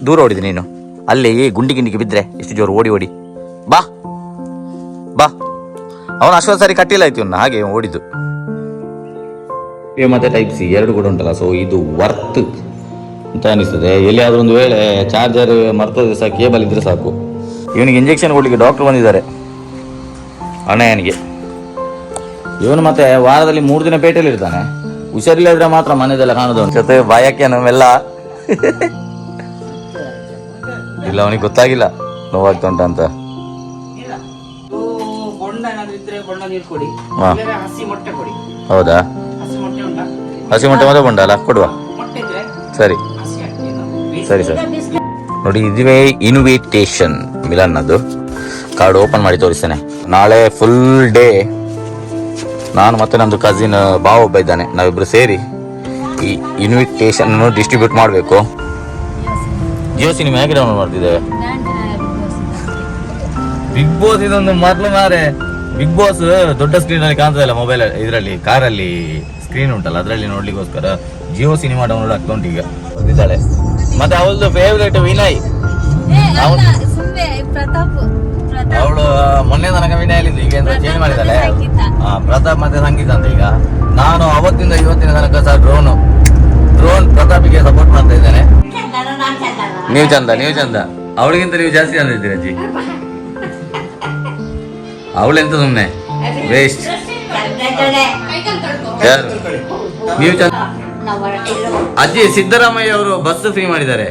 ದೂರ ಓಡಿದೆ ನೀನು. ಅಲ್ಲಿ ಗುಂಡಿ ಗಿಂಡಿಗೆ ಬಿದ್ದರೆ ಎಷ್ಟು ಜೋರು ಓಡಿ ಓಡಿ ಬಾ ಬಾ. ಅವನು ಅಷ್ಟೊಂದು ಸಾರಿ ಕಟ್ಟಿಲ್ಲ ಆಯ್ತು ಇವನ್ನ, ಹಾಗೆ ಓಡಿದ್ದು. ಮತ್ತೆ ಟೈಪ್ ಸಿ ಎರಡು ಕೂಡ ಉಂಟಲ್ಲ, ಸೊ ಇದು ವರ್ತ್ ಅಂತ ಅನಿಸ್ತದೆ. ಎಲ್ಲಿಯಾದ್ರೂ ಒಂದು ವೇಳೆ ಚಾರ್ಜರ್ ಮರ್ತೋದ್ರೆ ಸಹ ಕೇಬಲ್ ಇದ್ರೆ ಸಾಕು. ಇವನಿಗೆ ಇಂಜೆಕ್ಷನ್ ಕೊಡ್ಲಿಕ್ಕೆ ಡಾಕ್ಟರ್ ಬಂದಿದ್ದಾರೆ ಅಣ್ಣಯ್ಯನಿಗೆ. ಇವನು ಮತ್ತೆ ವಾರದಲ್ಲಿ 3 ದಿನ ಪೇಟೆಯಲ್ಲಿ ಇರ್ತಾನೆ. ಹುಷಾರಿಲ್ಲ ಇದ್ರೆ ಮಾತ್ರ ಮನೆದೆಲ್ಲ ಕಾಣೋದು ಜೊತೆ ಭಯಕ್ಕೆ ನಮ್ಮೆಲ್ಲ ಇಲ್ಲ, ಅವನಿಗೆ ಗೊತ್ತಾಗಿಲ್ಲ ನೋವಾಗ್ತಾ ಉಂಟ ಅಂತ. ಹೌದಾ, ಹಸಿ ಮೊಟ್ಟೆ ಮತ್ತೆ ಬೊಂಡ ಅಲ್ಲ ಕೊಡುವ. ಸರಿ ಸರಿ ಸರ್. ನೋಡಿ, ಇದುವೇ ಇನ್ವಿಟೇಷನ್ ಮಿಲನ್ನದು. ಕಾರ್ಡ್ ಓಪನ್ ಮಾಡಿ ತೋರಿಸ್ತೇನೆ. ನಾಳೆ ಫುಲ್ ಡೇ ನಾನು ಮತ್ತೆ ನಂದು ಕಸಿನ್ ಬಾವ ಒಬ್ಬ ಇದ್ದಾನೆ, ನಾವಿಬ್ರು ಸೇರಿ ಈ ಇನ್ವಿಟೇಷನ್ ಡಿಸ್ಟ್ರಿಬ್ಯೂಟ್ ಮಾಡಬೇಕು. ಜಿಯೋ ಸಿನಿಮಾ ಹೇಗೆ ಡೌನ್ಲೋಡ್ ಮಾಡ್ತಿದ್ದೇವೆ. ಬಿಗ್ ಬಾಸ್ ಇದೊಂದು ಮೊದಲು ಮಾರೆ. ಬಿಗ್ ಬಾಸ್ ದೊಡ್ಡ ಸ್ಕ್ರೀನ್ ಅಲ್ಲಿ ಕಾಣ್ತದಲ್ಲ, ಮೊಬೈಲ್ ಇದರಲ್ಲಿ ಕಾರಲ್ಲಿ ಸ್ಕ್ರೀನ್ ಉಂಟಲ್ಲ, ಅದರಲ್ಲಿ ನೋಡ್ಲಿಕ್ಕೋಸ್ಕರ ಜಿಯೋ ಸಿನಿಮಾ ಡೌನ್ಲೋಡ್ ಆಗ್ತಾ ಉಂಟು ಈಗ. ಇದ್ದಾಳೆ ಮತ್ತೆ ಅವಳದು ಫೇವ್ರೇಟ್ ವಿನಯ್. ಅವಳು ಮೊನ್ನೆ ತನಕ ವಿನಯಲ್ಲಿದ್ದು, ಈಗ ಚೇಂಜ್ ಮಾಡಿದ್ದಾಳೆ. ಪ್ರತಾಪ್ ಮತ್ತೆ ಸಂಗೀತ ಅಂತ. ಈಗ ನಾನು ಅವತ್ತಿಂದ ಇವತ್ತಿನ ತನಕ ಸಹ ಡ್ರೋನ್ ಪ್ರತಾಪಿಗೆ ಸಪೋರ್ಟ್ ಮಾಡ್ತಾ ಇದ್ದೇನೆ. ನೀವು ಚಂದ. ಅವಳಿಗಿಂತ ನೀವು ಜಾಸ್ತಿ ಚಂದ ಇದ್ದೀರಿ ಅಜ್ಜಿ. ಅವಳೆಂತ ಸುಮ್ಮನೆ ವೇಸ್ಟ್. ನೀವು ಚಂದ. ಅಜ್ಜಿ, ಸಿದ್ದರಾಮಯ್ಯ ಅವರು ಬಸ್ ಫ್ರೀ ಮಾಡಿದ್ದಾರೆ.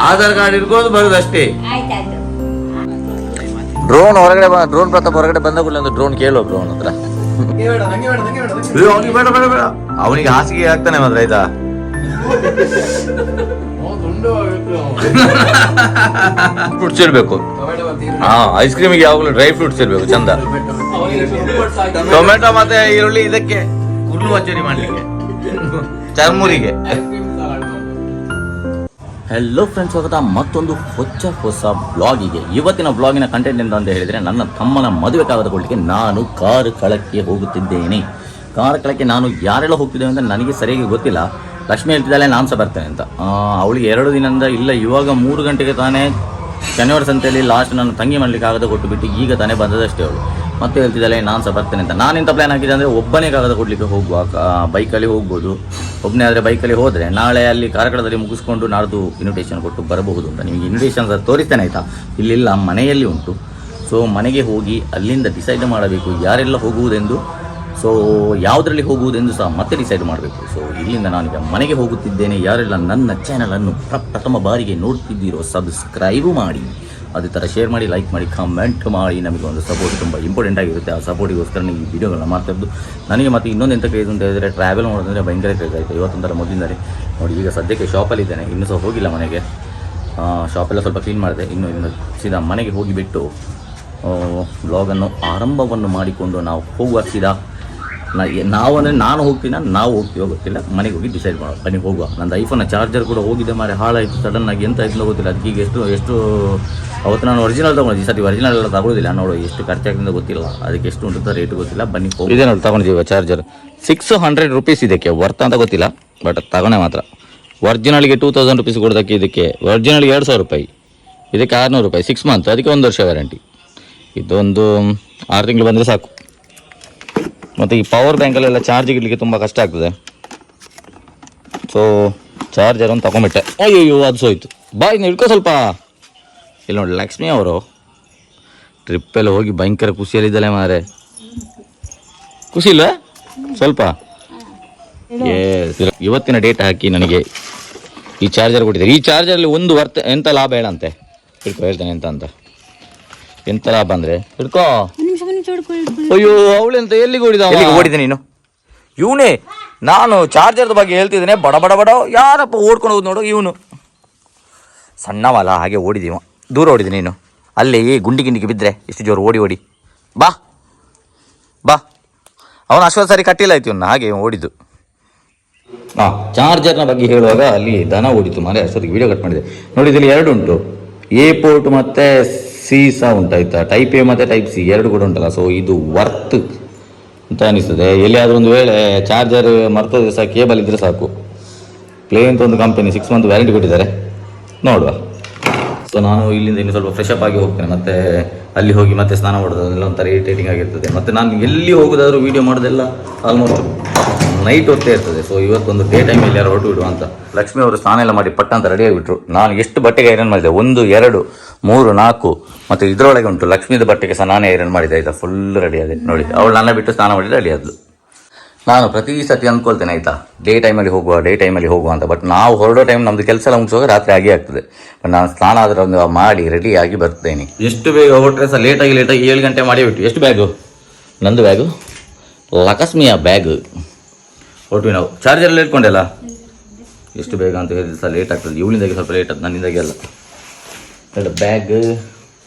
ಆಧಾರ್ ಕಾರ್ಡ್ ಇಟ್ಕೊಂಡು ಬರುದು ಅಷ್ಟೇ. ಡ್ರೋನ್ ಪ್ರತಾಪ್ ಹೊರಗಡೆ ಬಂದ ಕೂಡಲೇ ಒಂದು ಡ್ರೋನ್ ಕೇಳೋ ಡ್ರೋನ್ ಹತ್ರ. ಬೇಡ, ಅವನಿಗೆ ಹಾಸಿಗೆ ಆಗ್ತಾನೆ ಮಾತ್ರ. ಆಯ್ತಾ, ಫ್ರೂಟ್ಸ್ ಇರ್ಬೇಕು. ಐಸ್ ಕ್ರೀಮಿಗೆ ಯಾವಾಗಲೂ ಡ್ರೈ ಫ್ರೂಟ್ಸ್ ಇರ್ಬೇಕು ಚಂದ. ಟೊಮೆಟೊ ಮತ್ತೆ ಈರುಳ್ಳಿ ಇದಕ್ಕೆ ಕುರ್ಲು ಮಚ್ಚರಿ ಮಾಡ್ಲಿಕ್ಕೆ, ಚರ್ಮೂರಿಗೆ. ಹೆಲೋ ಫ್ರೆಂಡ್ಸ್, ಸ್ವಾಗತ ಮತ್ತೊಂದು ಹೊಸ ಬ್ಲಾಗಿಗೆ. ಇವತ್ತಿನ ಬ್ಲಾಗಿನ ಕಂಟೆಂಟ್ ಎಂತ ಅಂತ ಹೇಳಿದರೆ, ನನ್ನ ತಮ್ಮನ ಮದುವೆ ಕಾಗದ ಕೊಡಲಿಕ್ಕೆ ನಾನು ಕಾರ್ ಕಳಕ್ಕೆ ಹೋಗುತ್ತಿದ್ದೇನೆ. ಕಾರ್ ಕಳಕ್ಕೆ ನಾನು ಯಾರೆಲ್ಲ ಹೋಗ್ತಿದ್ದೇವೆ ಅಂತ ನನಗೆ ಸರಿಯಾಗಿ ಗೊತ್ತಿಲ್ಲ. ಲಕ್ಷ್ಮಿ ಹೇಳ್ತಿದ್ದಾಳೆ ನಾನು ಸಹ ಬರ್ತೇನೆ ಅಂತ. ಅವಳಿಗೆ 2 ದಿನದಿಂದ ಇಲ್ಲ, ಇವಾಗ 3 ಗಂಟೆಗೆ ತಾನೇ ಶನಿವಾರ ಸಂತೆಯಲ್ಲಿ ಲಾಸ್ಟ್ ನನ್ನ ತಂಗಿ ಮಾಡಲಿಕ್ಕೆ ಕಾಗದ ಕೊಟ್ಟು ಬಿಟ್ಟು ಈಗ ತಾನೇ ಬಂದದಷ್ಟೇ ಅವಳು. ಮತ್ತೆ ಹೇಳ್ತಿದ್ದಾಳೆ ನಾನು ಸಹ ಬರ್ತೇನೆ ಅಂತ. ನಾನೆಂತ ಪ್ಲ್ಯಾನ್ ಹಾಕಿದ್ದೆ ಅಂದರೆ, ಒಬ್ಬನೇ ಕಾಗದ ಕೊಡಲಿಕ್ಕೆ ಹೋಗುವ, ಬೈಕಲ್ಲಿ ಹೋಗ್ಬೋದು. ಒಬ್ಬನೇ ಆದರೆ ಬೈಕಲ್ಲಿ ಹೋದರೆ ನಾಳೆ ಅಲ್ಲಿ ಕಾರ್ಕಳದಲ್ಲಿ ಮುಗಿಸ್ಕೊಂಡು ನಾಡ್ದು ಇನ್ವಿಟೇಷನ್ ಕೊಟ್ಟು ಬರಬಹುದು ಅಂತ. ನಿಮಗೆ ಇನ್ವಿಟೇಷನ್ ಸಹ ತೋರಿಸ್ತೇನೆ ಆಯಿತಾ. ಇಲ್ಲಿಲ್ಲ, ಮನೆಯಲ್ಲಿ ಉಂಟು. ಸೊ ಮನೆಗೆ ಹೋಗಿ ಅಲ್ಲಿಂದ ಡಿಸೈಡ್ ಮಾಡಬೇಕು ಯಾರೆಲ್ಲ ಹೋಗುವುದೆಂದು. ಸೊ ಯಾವುದರಲ್ಲಿ ಹೋಗುವುದೆಂದು ಸಹ ಮತ್ತೆ ಡಿಸೈಡ್ ಮಾಡಬೇಕು. ಸೊ ಇಲ್ಲಿಂದ ನಾನೀಗ ಮನೆಗೆ ಹೋಗುತ್ತಿದ್ದೇನೆ. ಯಾರೆಲ್ಲ ನನ್ನ ಚಾನಲನ್ನು ಪ್ರಥಮ ಬಾರಿಗೆ ನೋಡ್ತಿದ್ದೀರೋ ಸಬ್ಸ್ಕ್ರೈಬು ಮಾಡಿ, ಅದೇ ಥರ ಶೇರ್ ಮಾಡಿ, ಲೈಕ್ ಮಾಡಿ, ಕಮೆಂಟ್ ಮಾಡಿ. ನಮಗೆ ಒಂದು ಸಪೋರ್ಟ್ ತುಂಬ ಇಂಪಾರ್ಟೆಂಟ್ ಆಗಿರುತ್ತೆ. ಆ ಸಪೋರ್ಟಿಗೋಸ್ಕರ ಈ ವಿಡಿಯೋಗಳನ್ನ ಮಾಡ್ತಾಯಿದ್ದು. ನನಗೆ ಮತ್ತೆ ಇನ್ನೊಂದು ಎಂತ ಕ್ರೇಜ್ ಅಂತ ಹೇಳಿದರೆ, ಟ್ರಾವೆಲ್ ಮಾಡೋದಂದರೆ ಭಯಂಕರ ಕ್ರೇಜ್ ಆಯಿತು. ಇವತ್ತೊಂಥರ ಮೊದಲಿಂದರೆ ನೋಡಿ. ಈಗ ಸದ್ಯಕ್ಕೆ ಶಾಪಲ್ಲಿದ್ದೇನೆ, ಇನ್ನೂ ಸಹ ಹೋಗಿಲ್ಲ ಮನೆಗೆ. ಶಾಪೆಲ್ಲ ಸ್ವಲ್ಪ ಕ್ಲೀನ್ ಮಾಡಿದೆ. ಇನ್ನು ಸೀದಾ ಮನೆಗೆ ಹೋಗಿಬಿಟ್ಟು ಬ್ಲಾಗನ್ನು ಆರಂಭವನ್ನು ಮಾಡಿಕೊಂಡು ನಾವು ಹೋಗುವ. ಸೀದಾ ನಾವು ಅಂದರೆ ನಾನು ಹೋಗ್ತೀನ, ನಾವು ಹೋಗ್ತೀವೋ ಗೊತ್ತಿಲ್ಲ. ಮನೆಗೆ ಹೋಗಿ ಡಿಸೈಡ್ ಮಾಡೋದು, ಬನ್ನಿ ಹೋಗುವ. ನಂದು ಐಫೋನ್ನ ಚಾರ್ಜರ್ ಕೂಡ ಹೋಗಿದೆ ಮಾರೆ, ಹಾಳಾಯಿತು ಸಡನ್ನಾಗಿ. ಎಂತ ಆಯ್ತು ಗೊತ್ತಿಲ್ಲ. ಅದಕ್ಕೆ ಈಗ ಎಷ್ಟು ಅವತ್ತು ನಾನು ಒರಿಜಿನಲ್ ತೊಗೊಂಡು, ಈ ಸತಿ ಒರಿಜಿನಲ್ ಎಲ್ಲ ತಗೊಳ್ಳೋದಿಲ್ಲ. ನೋಡು ಎಷ್ಟು ಖರ್ಚಾಗ್ತದೆ ಗೊತ್ತಿಲ್ಲ, ಅದಕ್ಕೆ ಎಷ್ಟು ಉಂಟು ರೇಟ್ ಗೊತ್ತಿಲ್ಲ. ಬನ್ನಿ ಹೋಗಿ. ಇದೇ ನೋಡಿ ತಗೊಂಡಿದ್ದೀವಿ ಚಾರ್ಜರ್. 600 ರೂಪೀಸ್ ಇದಕ್ಕೆ, ವರ್ತ್ ಅಂತ ಗೊತ್ತಿಲ್ಲ, ಬಟ್ ತಗೊಂಡೆ ಮಾತ್ರ. ಒರಿಜಿನಲ್ಗೆ 2000 ರೂಪೀಸ್ ಕೊಡೋದಕ್ಕೆ ಇದಕ್ಕೆ ಒರಿಜಿನಲ್ಗೆ 2000 ರೂಪಾಯಿ, ಇದಕ್ಕೆ 600 ರೂಪಾಯಿ. 6 ಮಂತ್, ಅದಕ್ಕೆ 1 ವರ್ಷ ವ್ಯಾರಂಟಿ. ಇದೊಂದು 6 ತಿಂಗಳು ಬಂದರೆ ಸಾಕು. ಮತ್ತು ಈ ಪವರ್ ಬ್ಯಾಂಕಲ್ಲೆಲ್ಲ ಚಾರ್ಜಿಗೆ ಇಡಲಿಕ್ಕೆ ತುಂಬ ಕಷ್ಟ ಆಗ್ತದೆ. ಸೊ ಚಾರ್ಜರನ್ನು ತಗೊಂಬಿಟ್ಟೆ. ಅಯ್ಯೋ ಅದು ಸೋಯ್ತು. ಬಾಯ್ ಇಟ್ಕೋ ಸ್ವಲ್ಪ. ಇಲ್ಲಿ ನೋಡಿ, ಲಕ್ಷ್ಮಿ ಅವರು ಟ್ರಿಪ್ಪೆಲ್ಲ ಹೋಗಿ ಭಯಂಕರ ಖುಷಿಯಲ್ಲಿದ್ದಾಳೆ ಮಾರೆ. ಖುಷಿ ಇಲ್ಲ ಸ್ವಲ್ಪ? ಇವತ್ತಿನ ಡೇಟ್ ಹಾಕಿ ನನಗೆ ಈ ಚಾರ್ಜರ್ ಕೊಟ್ಟಿದ್ದಾರೆ. ಈ ಚಾರ್ಜರಲ್ಲಿ ಒಂದು ಎಂಥ ಲಾಭ ಹೇಳಂತೆ, ಹಿಡ್ಕೊ ಹೇಳ್ತೇನೆ ಎಂಥ ಲಾಭ ಅಂದರೆ ಹಿಡ್ಕೋ. ಅಯ್ಯೋ, ಅವಳೆಂತ ಎಲ್ಲಿಗೆ ಓಡಿದ ನೀನು? ಇವನೇ ನಾನು ಚಾರ್ಜರ್ದ ಬಗ್ಗೆ ಹೇಳ್ತಿದ್ದೇನೆ. ಬಡ ಬಡ ಬಡ ಯಾರಪ್ಪ ಓಡ್ಕೊಂಡು ಹೋದ್ ನೋಡು. ಇವನು ಸಣ್ಣವಲ್ಲ, ಹಾಗೆ ಓಡಿದೀವ. ದೂರ ಓಡಿದೆ ನೀನು. ಅಲ್ಲಿ ಗುಂಡಿ ಗಿಂಡಿಗೆ ಬಿದ್ದರೆ ಎಷ್ಟು ಜೋರು ಓಡಿ ಓಡಿ ಬಾ ಬಾ. ಅವನು ಅಷ್ಟೊಂದು ಸಾರಿ ಕಟ್ಟಿಲ್ಲ ಆಯ್ತು ಇವನ್ನ, ಹಾಗೆ ಓಡಿದ್ದು. ಚಾರ್ಜರ್ನ ಬಗ್ಗೆ ಹೇಳುವಾಗ ಅಲ್ಲಿ ದನ ಓಡಿತು ಮಾರೆ. ಅಷ್ಟೊತ್ತಿಗೆ ವಿಡಿಯೋ ಕಟ್ ಮಾಡಿದೆ. ನೋಡಿ, ಇದರಲ್ಲಿ 2 ಉಂಟು, ಎ ಪೋರ್ಟ್ ಮತ್ತು ಸಿ ಸಹ ಉಂಟಾಯ್ತಾ. ಟೈಪ್ ಎ ಮತ್ತು ಟೈಪ್ ಸಿ 2 ಕೂಡ ಉಂಟಲ್ಲ. ಸೊ ಇದು ವರ್ತ್ ಅಂತ ಅನಿಸ್ತದೆ. ಎಲ್ಲಿಯಾದರೂ ಒಂದು ವೇಳೆ ಚಾರ್ಜರ್ ಮರ್ತೋದ್ರೆ ಸಹ ಕೇಬಲ್ ಇದ್ದರೆ ಸಾಕು. ಕ್ಲೇ ಅಂತ ಒಂದು ಕಂಪನಿ 6 ಮಂತ್ ವ್ಯಾರಂಟಿ ಕೊಟ್ಟಿದ್ದಾರೆ, ನೋಡುವ. ಸೊ ನಾನು ಇಲ್ಲಿಂದ ಇನ್ನು ಸ್ವಲ್ಪ ಫ್ರೆಶ್ ಅಪ್ ಆಗಿ ಹೋಗ್ತೇನೆ, ಮತ್ತೆ ಅಲ್ಲಿ ಹೋಗಿ ಮತ್ತೆ ಸ್ನಾನ ಮಾಡೋದು ಅದೆಲ್ಲ ಒಂಥರ ಇರಿಟೇಟಿಂಗ್ ಆಗಿರ್ತದೆ. ಮತ್ತು ನಾನು ಎಲ್ಲಿ ಹೋಗೋದಾದ್ರೂ ವೀಡಿಯೋ ಮಾಡೋದೆಲ್ಲ ಆಲ್ಮೋಸ್ಟ್ ನೈಟ್ ಹೊತ್ತೇ ಇರ್ತದೆ. ಸೊ ಇವತ್ತೊಂದು ಡೇ ಟೈಮಲ್ಲಿ ಯಾರು ಹೊರಟು ಬಿಡುವ ಅಂತ. ಲಕ್ಷ್ಮಿ ಅವರು ಸ್ನಾನ ಎಲ್ಲ ಮಾಡಿ ಪಟ್ಟ ಅಂತ ರೆಡಿ ಆಗಿಬಿಟ್ರು. ನಾನು ಎಷ್ಟು ಬಟ್ಟೆಗೆ ಐರನ್ ಮಾಡಿದೆ, 1 2 3 4 ಮತ್ತು ಇದರೊಳಗೆ ಉಂಟು ಲಕ್ಷ್ಮೀದ ಬಟ್ಟೆಗೆ ಸಹ ನಾನೇ ಐರನ್ ಮಾಡಿದೆ ಆಯಿತಾ. ಫುಲ್ ರೆಡಿ ಆಗಿದೆ ನೋಡಿ. ಅವಳು ನನ್ನ ಬಿಟ್ಟು ಸ್ನಾನ ಮಾಡಿ ರೆಡಿ ಆದ್ಲು. ನಾನು ಪ್ರತಿ ಸತಿ ಅಂದ್ಕೊಳ್ತೇನೆ ಆಯಿತಾ, ಡೇ ಟೈಮಲ್ಲಿ ಹೋಗುವ ಅಂತ. ಬಟ್ ನಾವು ಹೊರಡೋ ಟೈಮ್ ನಮ್ಮದು ಕೆಲಸ ಎಲ್ಲ ಮುಗಿಸುವಾಗ ರಾತ್ರಿ ಆಗೇ ಆಗ್ತದೆ. ಬಟ್ ನಾನು ಸ್ನಾನ ಆದರೆ ಒಂದು ಮಾಡಿ ರೆಡಿಯಾಗಿ ಬರ್ತೇನೆ. ಎಷ್ಟು ಬೇಗ ಹೊರಟ್ರೆ ಸಹ ಲೇಟಾಗಿ 7 ಗಂಟೆ ಮಾಡಿ ಬಿಟ್ಟು. ಎಷ್ಟು ಬ್ಯಾಗು? ನಂದು ಬ್ಯಾಗು, ಲಕ್ಷ್ಮಿಯ ಬ್ಯಾಗ್. ಹೊರಟ್ವಿ ನಾವು. ಚಾರ್ಜರೆಲ್ಲ ಇಟ್ಕೊಂಡೆಲ್ಲ ಎಷ್ಟು ಬೇಗ ಅಂತ ಹೇಳಿದ್ರೆ ಸಹ ಲೇಟ್ ಆಗ್ತದೆ. ಇವಳಿಂದಾಗಿ ಸ್ವಲ್ಪ ಲೇಟ್ ಆಗ್ತದೆ, ನನ್ನಿಂದಾಗಿ ಅಲ್ಲ. ಬ್ಯಾಗ್.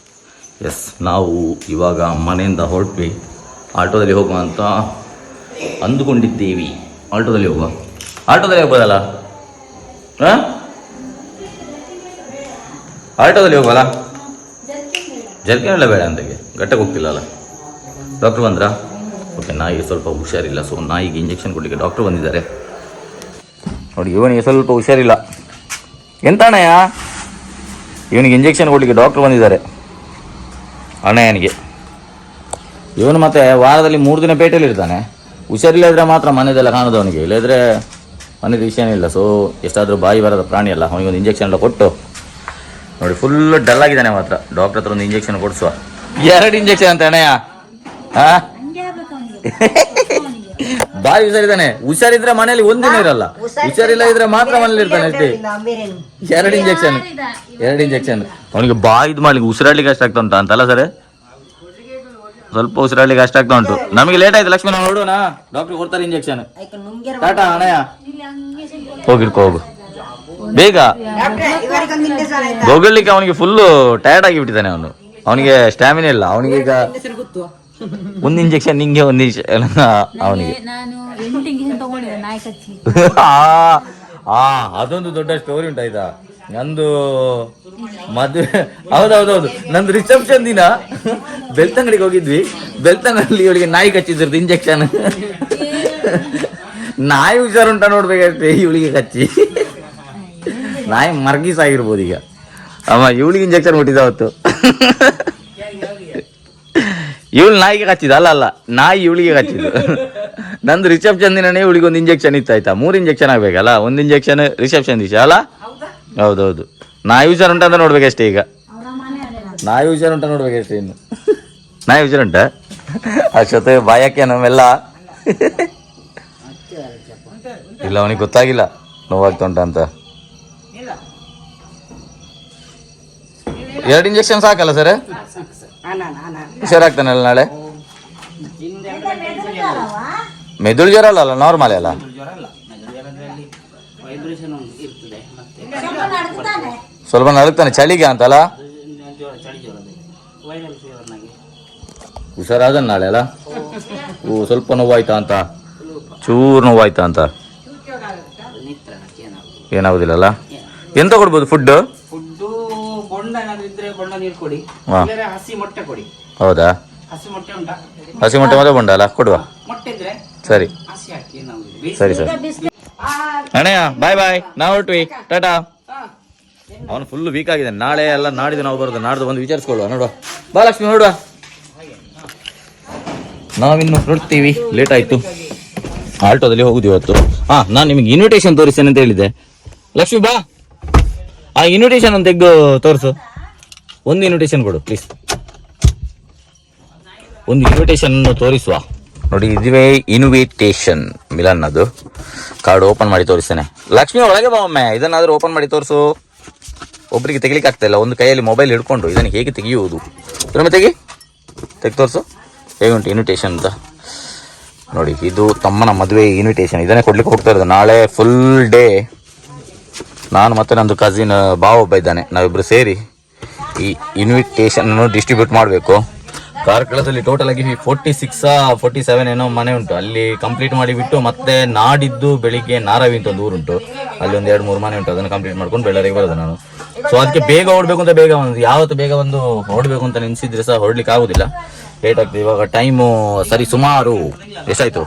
ಎಸ್, ನಾವು ಇವಾಗ ಮನೆಯಿಂದ ಹೊರಟ್ವಿ. ಆಟೋದಲ್ಲಿ ಹೋಗುವ ಅಂತ ಅಂದುಕೊಂಡಿದ್ದೀವಿ. ಆಟೋದಲ್ಲಿ ಹೋಗ್ಬೋದಲ್ಲ? ಹಾಂ, ಆಟೋದಲ್ಲಿ ಹೋಗುವಲ್ಲ? ಜರ್ಕಿನೆಲ್ಲ ಬೇಡ ಅಂತಾಗೆ, ಗಟ್ಟಕ್ಕೆ ಹೋಗ್ತಿಲ್ಲ ಅಲ್ಲ. ಡಾಕ್ಟ್ರ್ ಬಂದ್ರಾ? ಓಕೆ. ನಾಯಿಗೆ ಸ್ವಲ್ಪ ಹುಷಾರಿಲ್ಲ, ಸೊ ನಾಯಿಗೆ ಇಂಜೆಕ್ಷನ್ ಕೊಡಲಿಕ್ಕೆ ಡಾಕ್ಟ್ರು ಬಂದಿದ್ದಾರೆ. ನೋಡಿ, ಇವನಿಗೆ ಸ್ವಲ್ಪ ಹುಷಾರಿಲ್ಲ. ಎಂತ ಅಣ್ಣಯ್ಯ? ಇವನಿಗೆ ಇಂಜೆಕ್ಷನ್ ಕೊಡಲಿಕ್ಕೆ ಡಾಕ್ಟ್ರು ಬಂದಿದ್ದಾರೆ ಅಣ್ಣಯ್ಯನಿಗೆ. ಇವನು ಮತ್ತೆ ವಾರದಲ್ಲಿ 3 ದಿನ ಪೇಟೆಯಲ್ಲಿ ಇರ್ತಾನೆ. ಹುಷಾರಿಲ್ಲ ಇದ್ರೆ ಮಾತ್ರ ಮನೆಯದೆಲ್ಲ ಕಾಣೋದು ಅವನಿಗೆ, ಇಲ್ಲದ್ರೆ ಮನೇದು ವಿಷಯನೇ ಇಲ್ಲ. ಸೊ ಎಷ್ಟಾದರೂ ಬಾಯಿ ಬರದ ಪ್ರಾಣಿ ಅಲ್ಲ. ಅವನಿಗೊಂದು ಇಂಜೆಕ್ಷನ್ ಎಲ್ಲ ಕೊಟ್ಟು ನೋಡಿ, ಫುಲ್ ಡಲ್ ಆಗಿದ್ದಾನೆ ಮಾತ್ರ. ಡಾಕ್ಟರ್ ಹತ್ರ ಒಂದು ಇಂಜೆಕ್ಷನ್ ಕೊಡಿಸುವ. 2 ಇಂಜೆಕ್ಷನ್ ಅಂತ ಅಣ್ಣಯ್ಯ? ಹಾಂ, ಬಾರಿ ಹುಷಾರಿದ್ದಾನೆ. ಹುಷಾರಿದ್ರೆ ಮನೇಲಿ ಒಂದಿನ ಇರಲ್ಲ, ಹುಷಾರಿಲ್ಲ ಇದ್ರೆ ಮಾತ್ರ ಮನೇಲಿ ಇರ್ತಾನೆ ಅಷ್ಟೇ. 2 ಇಂಜೆಕ್ಷನ್ ಅವನಿಗೆ ಬಾಯಿ ಇದು ಮಾಡ್ಲಿಕ್ಕೆ, ಉಸಿರಾಡ್ಲಿಕ್ಕೆ ಅಷ್ಟು ಆಗ್ತಾ ಉಂಟಾ ಅಂತಲ್ಲ ಸರ್? ಸ್ವಲ್ಪ ಉಸಿರಾಡ್ಲಿಕ್ಕೆ ಅಷ್ಟ ಆಗ್ತಾ ಉಂಟು. ನಮಗೆ ಲೇಟ್ ಆಯ್ತು ಲಕ್ಷ್ಮಿ, ನಾವು ನೋಡೋಣ. ಡಾಕ್ಟರ್ ಕೊಡ್ತಾರೆ ಇಂಜೆಕ್ಷನ್. ಟಾಟಾ ಅಣ್ಣಯ್ಯ, ಹೋಗು ಬೇಗ. ಹೋಗಲಿಕ್ಕೆ ಅವನಿಗೆ ಫುಲ್ಲು ಟಯರ್ಡ್ ಆಗಿಬಿಟ್ಟಿದ್ದಾನೆ. ಅವನಿಗೆ ಸ್ಟ್ಯಾಮಿನಾ ಇಲ್ಲ. ಅವನಿಗೆ ಈಗ 1 ಇಂಜೆಕ್ಷನ್ ನಿಂಗೆ, 1 ಇಂಜೆಕ್ಷನ್ ಅವನಿಗೆ. ಅದೊಂದು ದೊಡ್ಡ ಸ್ಟೋರಿ ಉಂಟಾಯ್ತಾ. ನಂದು ಮದುವೆ, ಹೌದೌದೌದು, ನಂದು ರಿಸೆಪ್ಷನ್ ದಿನ ಬೆಳ್ತಂಗಡಿಗೆ ಹೋಗಿದ್ವಿ. ಬೆಳ್ತಂಗಡಿಯಲ್ಲಿ ಇವಳಿಗೆ ನಾಯಿ ಕಚ್ಚಿದ್ರದ್ದು ಇಂಜೆಕ್ಷನ್. ನಾಯಿ ಹುಷಾರುಂಟ ನೋಡ್ಬೇಕಷ್ಟೇ, ಇವಳಿಗೆ ಕಚ್ಚಿ ನಾಯಿ ಮರ್ಗೀಸ್ ಆಗಿರ್ಬೋದು ಈಗ. ಅಮ್ಮ ಇವಳಿಗೆ ಇಂಜೆಕ್ಷನ್ ಕೊಟ್ಟಿದ್ದ ಅವತ್ತು. ಇವಳು ನಾಯಿಗೆ ಕಚ್ಚಿದ ಅಲ್ಲ, ನಾಯಿ ಇವಳಿಗೆ ಕಚ್ಚಿದ್ದು. ನಂದು ರಿಸೆಪ್ಷನ್ ದಿನನೇ ಇವಳಿಗೆ 1 ಇಂಜೆಕ್ಷನ್ ಇತ್ತು ಆಯ್ತಾ. 3 ಇಂಜೆಕ್ಷನ್ ಆಗ್ಬೇಕಲ್ಲ, 1 ಇಂಜೆಕ್ಷನ್ ರಿಸೆಪ್ಷನ್ ದಿವಸ ಅಲ್ಲ. ಹೌದೌದು, ನಾಯಿ ಹುಷಾರುಂಟ ಅಂತ ನೋಡ್ಬೇಕಷ್ಟೇ ಈಗ. ನಾಯಿ ಹುಷಾರುಂಟ ನೋಡ್ಬೇಕಷ್ಟೇ ಇನ್ನು. ನಾಯಿ ಹುಷಾರುಂಟ ಅಷ್ಟೊತ್ತೆ ಬಾಯಕ್ಕೆ ನಮ್ಮೆಲ್ಲ ಇಲ್ಲ. ಅವನಿಗೆ ಗೊತ್ತಾಗಿಲ್ಲ ನೋವಾಗ್ತಾ ಉಂಟ ಅಂತ. 2 ಇಂಜೆಕ್ಷನ್ ಸಾಕಲ್ಲ ಸರ್? ಹುಷಾರಾಗ್ತಾನಲ್ಲ ನಾಳೆ? ಮೆದುಳು ಜ್ವರ ಅಲ್ಲ, ನಾರ್ಮಲ್ ಅಲ್ಲ? ಸ್ವಲ್ಪ ನಡುಕ್ತಾನೆ ಚಳಿಗೆ ಅಂತಲ್ಲ? ಹುಷಾರಾದ ನಾಳೆ ಅಲ್ಲ? ಸ್ವಲ್ಪ ನೋವಾಯ್ತಾ ಅಂತ, ಚೂರು ನೋವಾಯ್ತಾ ಅಂತ? ಏನಾಗುದಿಲ್ಲಲ್ಲ? ಎಂತ ಕೊಡ್ಬೋದು ಫುಡ್? ಹೌದಾ? ಹಸಿ ಮೊಟ್ಟೆ ಮತ್ತೆ ಬೊಂಡ ಅಲ್ಲ ಕೊಡುವ? ಸರಿ ಸರಿ ಸರ್. ಅಣ್ಣಯ್ಯ ಬಾಯ್ ಬಾಯ್, ನಾವು ಹೊರಟ್ವಿ, ಟಾಟಾ. ಅವನು ಫುಲ್ ವೀಕ್ ಆಗಿದೆ. ನಾಳೆ ಎಲ್ಲ ನಾಡಿದ್ದು ನಾವು ಬರೋದು, ನಾಡ್ದು ಬಂದು ವಿಚಾರಿಸ್ಕೊಳ್ಳುವ. ನೋಡುವ ಬಾ ಲಕ್ಷ್ಮಿ, ನೋಡುವ. ನಾವಿನ್ನು ಹೊರಡ್ತೀವಿ, ಲೇಟ್ ಆಯ್ತು. ಆಲ್ಟೋದಲ್ಲಿ ಹೋಗುದು ಇವತ್ತು. ನಾನು ನಿಮಗೆ ಇನ್ವಿಟೇಷನ್ ತೋರಿಸ್ತೇನೆ ಅಂತ ಹೇಳಿದ್ದೆ. ಲಕ್ಷ್ಮಿ ಬಾ, ಆ ಇನ್ವಿಟೇಷನ್ ಒಂದು ತೆಗೆದು ತೋರಿಸು. 1 ಇನ್ವಿಟೇಷನ್ ಕೊಡು ಪ್ಲೀಸ್. 1 ಇನ್ವಿಟೇಷನ್ ತೋರಿಸುವ. ನೋಡಿ, ಇದುವೇ ಇನ್ವಿಟೇಷನ್ ಮಿಲನ್. ಅದು ಕಾರ್ಡ್ ಓಪನ್ ಮಾಡಿ ತೋರಿಸ್ತೇನೆ. ಲಕ್ಷ್ಮಿ ಒಳಗೆ ಬಾ ಒಮ್ಮೆ, ಇದನ್ನಾದ್ರೂ ಓಪನ್ ಮಾಡಿ ತೋರಿಸು. ಒಬ್ಬರಿಗೆ ತೆಗಿಲಿಕ್ಕೆ ಆಗ್ತಾ ಇಲ್ಲ, ಒಂದು ಕೈಯಲ್ಲಿ ಮೊಬೈಲ್ ಹಿಡ್ಕೊಂಡು ಇದನ್ನು ಹೇಗೆ ತೆಗೆಯುವುದು? ಇದನ್ನು ತೆಗಿ ತೋರಿಸು ಹೇಗುಂಟು ಇನ್ವಿಟೇಷನ್ ಅಂತ. ನೋಡಿ, ಇದು ತಮ್ಮನ ಮದುವೆ ಇನ್ವಿಟೇಷನ್. ಇದನ್ನೇ ಕೊಡ್ಲಿಕ್ಕೆ ಹೋಗ್ತಾ ಇರೋದು. ನಾಳೆ ಫುಲ್ ಡೇ ನಾನು ಮತ್ತೆ ನಂದು ಕಸಿನ್ ಬಾವ ಒಬ್ಬ ಇದ್ದಾನೆ, ನಾವಿಬ್ಬರು ಸೇರಿ ಈ ಇನ್ವಿಟೇಷನ್ ಡಿಸ್ಟ್ರಿಬ್ಯೂಟ್ ಮಾಡಬೇಕು. ಕಾರ್ಕಳದಲ್ಲಿ ಟೋಟಲ್ ಆಗಿ 47 ಏನೋ ಮನೆ ಉಂಟು. ಅಲ್ಲಿ ಕಂಪ್ಲೀಟ್ ಮಾಡಿಬಿಟ್ಟು ಮತ್ತೆ ನಾಡಿದ್ದು ಬೆಳಿಗ್ಗೆ ನಾರಾವಿ ಅಂತ ಒಂದು ಊರುಂಟು, ಅಲ್ಲಿ ಒಂದು 2-3 ಮನೆ ಉಂಟು. ಅದನ್ನು ಕಂಪ್ಲೀಟ್ ಮಾಡ್ಕೊಂಡು ಬೆಳ್ಳರಿಗೆ ಬರೋದು ನಾನು. ಸೊ ಅದಕ್ಕೆ ಬೇಗ ಓಡಬೇಕು ಅಂತ, ಯಾವತ್ತು ಬೇಗ ಒಂದು ಹೊರಡಬೇಕು ಅಂತ ನೆನೆಸಿದ್ರೆ ಸಹ ಹೊರಡ್ಲಿಕ್ಕೆ ಆಗುದಿಲ್ಲ, ಲೇಟ್ ಆಗ್ತದೆ. ಇವಾಗ ಟೈಮು ಸರಿ ಸುಮಾರು ಎಷ್ಟಾಯ್ತು?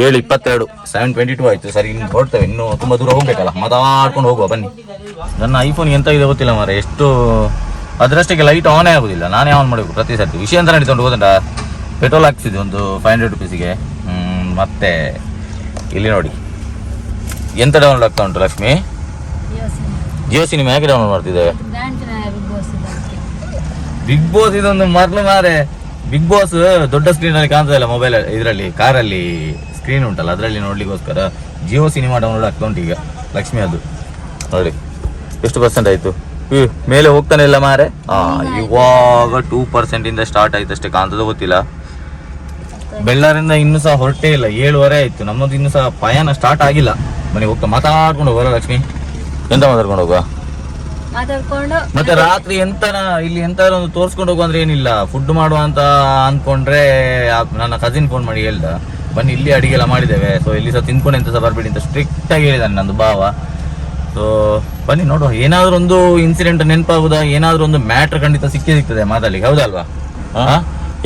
7:22 7:22 ಆಯ್ತು. ಸರಿ, ಇನ್ನು ಹೊರಡ್ತೇವೆ, ಇನ್ನು ತುಂಬಾ ದೂರ ಹೋಗ್ಬೇಕಲ್ಲ, ಮಾತಾಡ್ಕೊಂಡು ಹೋಗುವ ಬನ್ನಿ. ನನ್ನ ಐಫೋನ್ ಎಂತ ಇದೆ ಗೊತ್ತಿಲ್ಲ ಮಾರೆ, ಎಷ್ಟು ಅದರಷ್ಟಕ್ಕೆ ಲೈಟ್ ಆನೇ ಆಗುದಿಲ್ಲ. ನಾನೇ ಆನ್ ಮಾಡಬೇಕು ಪ್ರತಿ ಸರ್ತಿ. ವಿಷಯ ಅಂತ ನಡೀತೊಂಡು ಹೋದಂಡ, ಪೆಟ್ರೋಲ್ ಹಾಕ್ಸಿದ್ವಿ ಒಂದು 500 ರುಪೀಸಿಗೆ. ಮತ್ತೆ ಇಲ್ಲಿ ನೋಡಿ ಎಂತ ಡೌನ್ಲೋಡ್ ಆಗ್ತಾ ಉಂಟು ಲಕ್ಷ್ಮಿ, ಜಿಯೋ ಸಿನಿಮಾ ಹೇಗೆ ಡೌನ್ಲೋಡ್ ಮಾಡ್ತಿದ್ದೇವೆ. ಬಿಗ್ ಬಾಸ್ ಇದೊಂದು ಮರ್ಲು ಮಾರೆ. ಬಿಗ್ ಬಾಸ್ ದೊಡ್ಡ ಸ್ಕ್ರೀನ್ ಅಲ್ಲಿ ಕಾಣ್ತದಲ್ಲ, ಮೊಬೈಲ್ ಇದರಲ್ಲಿ ಕಾರಲ್ಲಿ ಸ್ಕ್ರೀನ್ ಉಂಟಲ್ಲ, ಅದರಲ್ಲಿ ನೋಡ್ಲಿಕ್ಕೋಸ್ಕರ ಜಿಯೋ ಸಿನಿಮಾ ಡೌನ್ಲೋಡ್ ಆಗ್ತಾ ಉಂಟು ಈಗ ಲಕ್ಷ್ಮಿ. ಅದು ನೋಡಿ ಎಷ್ಟು % ಆಯ್ತು, ಮೇಲೆ ಹೋಗ್ತಾನೆ ಇಲ್ಲ ಮಾರೆ. ಇವಾಗ 2% ಇಂದ ಸ್ಟಾರ್ಟ್ ಆಯ್ತು ಅಷ್ಟೇ, ಕಾಣ್ತದ ಗೊತ್ತಿಲ್ಲ. ಬೆಳ್ಳಾರಿಂದ ಇನ್ನೂ ಸಹ ಹೊರಟೇ ಇಲ್ಲ, 7:30 ಆಯ್ತು. ನಮ್ಮದು ಇನ್ನೂ ಸಹ ಪಯಣ ಸ್ಟಾರ್ಟ್ ಆಗಿಲ್ಲ. ಮನೆಗೆ ಹೋಗ್ತಾ ಮಾತಾಡ್ಕೊಂಡು ಹೋಗೋಲ್ಲ ಲಕ್ಷ್ಮಿ. ಎಂತ ಮಾತಾಡ್ಕೊಂಡು ಹೋಗುವ ಮತ್ತೆ ರಾತ್ರಿ ಇಲ್ಲಿ ಎಂತಾದ್ರು ಒಂದು ತೋರ್ಸ್ಕೊಂಡು ಹೋಗುವ ಅಂದ್ರೆ ಏನಿಲ್ಲ, ಫುಡ್ ಮಾಡುವ ಅಂತ ಅನ್ಕೊಂಡ್ರೆ ನನ್ನ ಕಸಿನ್ ಫೋನ್ ಮಾಡಿ ಹೇಳ್ದ, ಬನ್ನಿ ಇಲ್ಲಿ ಅಡಿಗೆ ಎಲ್ಲ ಮಾಡಿದ್ದೇವೆ, ಸೊ ಇಲ್ಲಿ ಸಹ ತಿನ್ಕೊಂಡು ಎಂತ ಸಹ ಬರ್ಬೇಡಿ ಅಂತ ಸ್ಟ್ರಿಕ್ಟ್ ಆಗಿ ಹೇಳಿದಾನೆ ನಂದು ಭಾವ. ಸೊ ಬನ್ನಿ ನೋಡುವ, ಏನಾದ್ರು ಒಂದು ಇನ್ಸಿಡೆಂಟ್ ನೆನಪಾಗುದಾ, ಏನಾದ್ರು ಒಂದು ಮ್ಯಾಟ್ರ್ ಖಂಡಿತ ಸಿಗ್ತದೆ ಮಾತಾಡ್ಲಿಕ್ಕೆ, ಹೌದಲ್ವಾ?